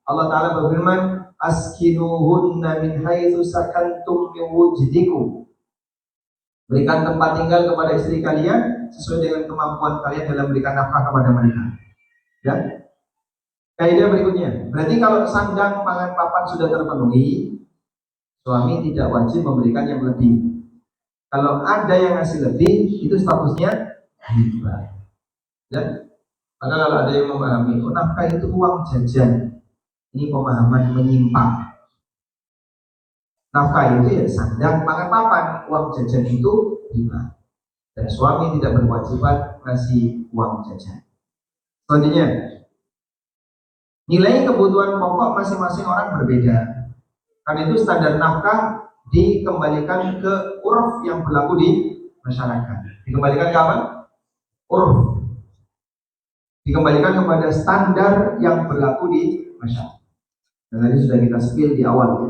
Allah Ta'ala berfirman, askinuhunna min haitsu sakantum min wujdikum. Berikan tempat tinggal kepada istri kalian sesuai dengan kemampuan kalian dalam berikan nafkah kepada mereka. Ya. Kaidah berikutnya, berarti kalau sandang, pangan, papan sudah terpenuhi, suami tidak wajib memberikan yang lebih. Kalau ada yang ngasih lebih, itu statusnya hibah. Ya. Maka kalau ada yang memahami, oh, nafkah itu uang jajan, ini pemahaman menyimpang. Nafkah itu ya sandang, pangan, papan. Uang jajan itu hibah. Dan suami tidak berkewajiban ngasih uang jajan. Selanjutnya, nilai kebutuhan pokok masing-masing orang berbeda. Karena itu standar nafkah dikembalikan ke uruf yang berlaku di masyarakat. Dikembalikan ke apa? Uruf. Dikembalikan kepada standar yang berlaku di masyarakat. Dan tadi sudah kita spill di awal ya.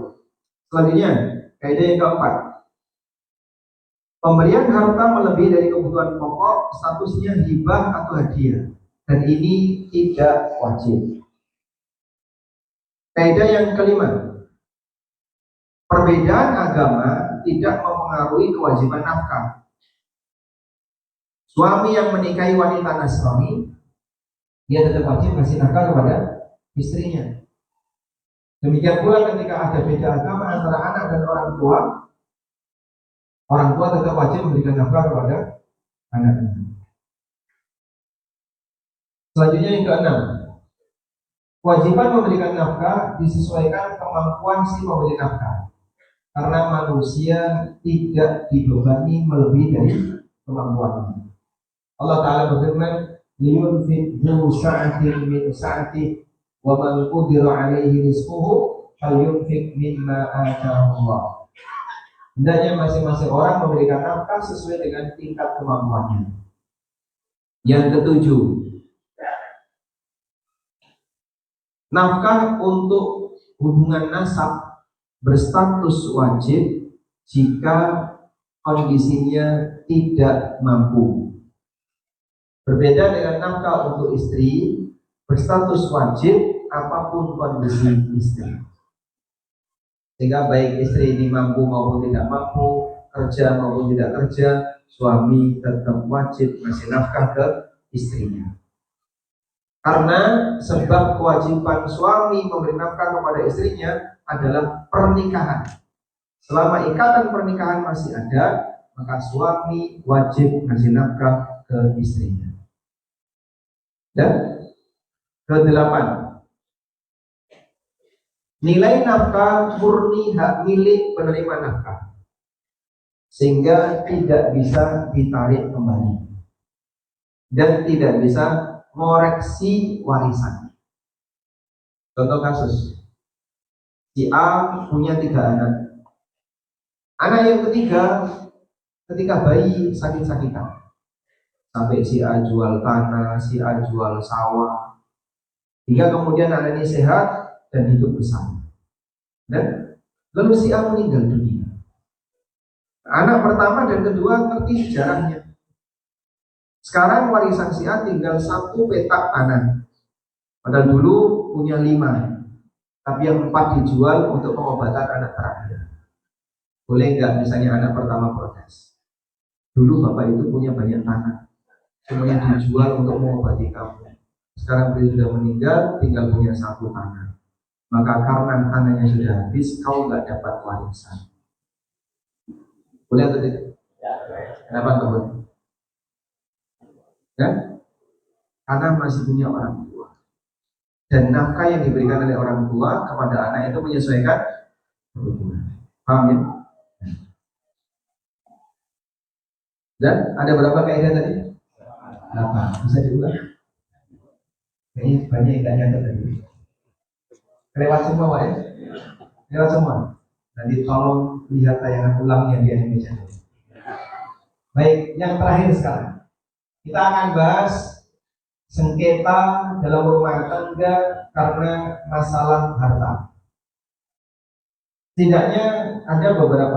Selanjutnya, kaidah yang keempat. Pemberian harta melebihi dari kebutuhan pokok statusnya hibah atau hadiah, dan ini tidak wajib. Kaidah yang kelima, perbedaan agama tidak mempengaruhi kewajiban nafkah. Suami yang menikahi wanita Nasrani, dia tetap wajib kasih nafkah kepada istrinya. Demikian pula ketika ada beda agama antara anak dan orang tua tetap wajib memberikan nafkah kepada anaknya. Selanjutnya yang keenam, kewajiban memberikan nafkah disesuaikan kemampuan si pemberi nafkah, karena manusia tidak dibebani melebihi dari kemampuannya. Allah Ta'ala berfirman, liyunfik dzu sa'atin min sa'atihi wa man qudira 'alaihi rizquhu falyunfik mimma ataahu Allah. Hendaknya masing-masing orang memberikan nafkah sesuai dengan tingkat kemampuannya. Yang ketujuh, nafkah untuk hubungan nasab berstatus wajib jika kondisinya tidak mampu. Berbeda dengan nafkah untuk istri, berstatus wajib apapun kondisi istri. Sehingga baik istri ini mampu maupun tidak mampu, kerja maupun tidak kerja, suami tetap wajib ngasih nafkah ke istrinya. Karena sebab kewajiban suami memberi nafkah kepada istrinya adalah pernikahan. Selama ikatan pernikahan masih ada, maka suami wajib ngasih nafkah ke istrinya. Dan kedelapan, nilai nafkah murni hak milik penerima nafkah. sehingga tidak bisa ditarik kembali dan tidak bisa mengoreksi warisan. Contoh kasus, si A punya 3 anak. Anak yang ketiga ketika bayi sakit-sakitan, sampai si A jual tanah, si A jual sawah, hingga kemudian anak ini sehat dan hidup bersama. Dan lalu si A meninggal dunia. Anak pertama dan kedua ngerti sejarahnya. Sekarang warisan si A tinggal 1 petak tanah. Padahal dulu punya 5, tapi yang 4 dijual untuk pengobatan anak terakhir. Boleh nggak misalnya anak pertama protes? Dulu bapak itu punya banyak tanah, semuanya dijual untuk mengobati kamu. Sekarang beliau sudah meninggal, tinggal punya 1 tanah. Maka karena tanahnya sudah habis, kau nggak dapat warisan. Boleh atau tidak? Kenapa nggak boleh? Ya? Karena masih punya orang tua. Dan nafkah yang diberikan oleh orang tua kepada anak itu menyesuaikan kebutuhan. Paham ya? Dan ada berapa kaidah tadi? 8. Bisa diulang? Kayaknya banyak yang gak nyata tadi. Lewat semua Pak ya? Lewat semua. Nanti tolong lihat tayangan ulangnya di Indonesia. Baik, yang terakhir sekarang kita akan bahas sengketa dalam rumah tangga karena masalah harta. Setidaknya ada beberapa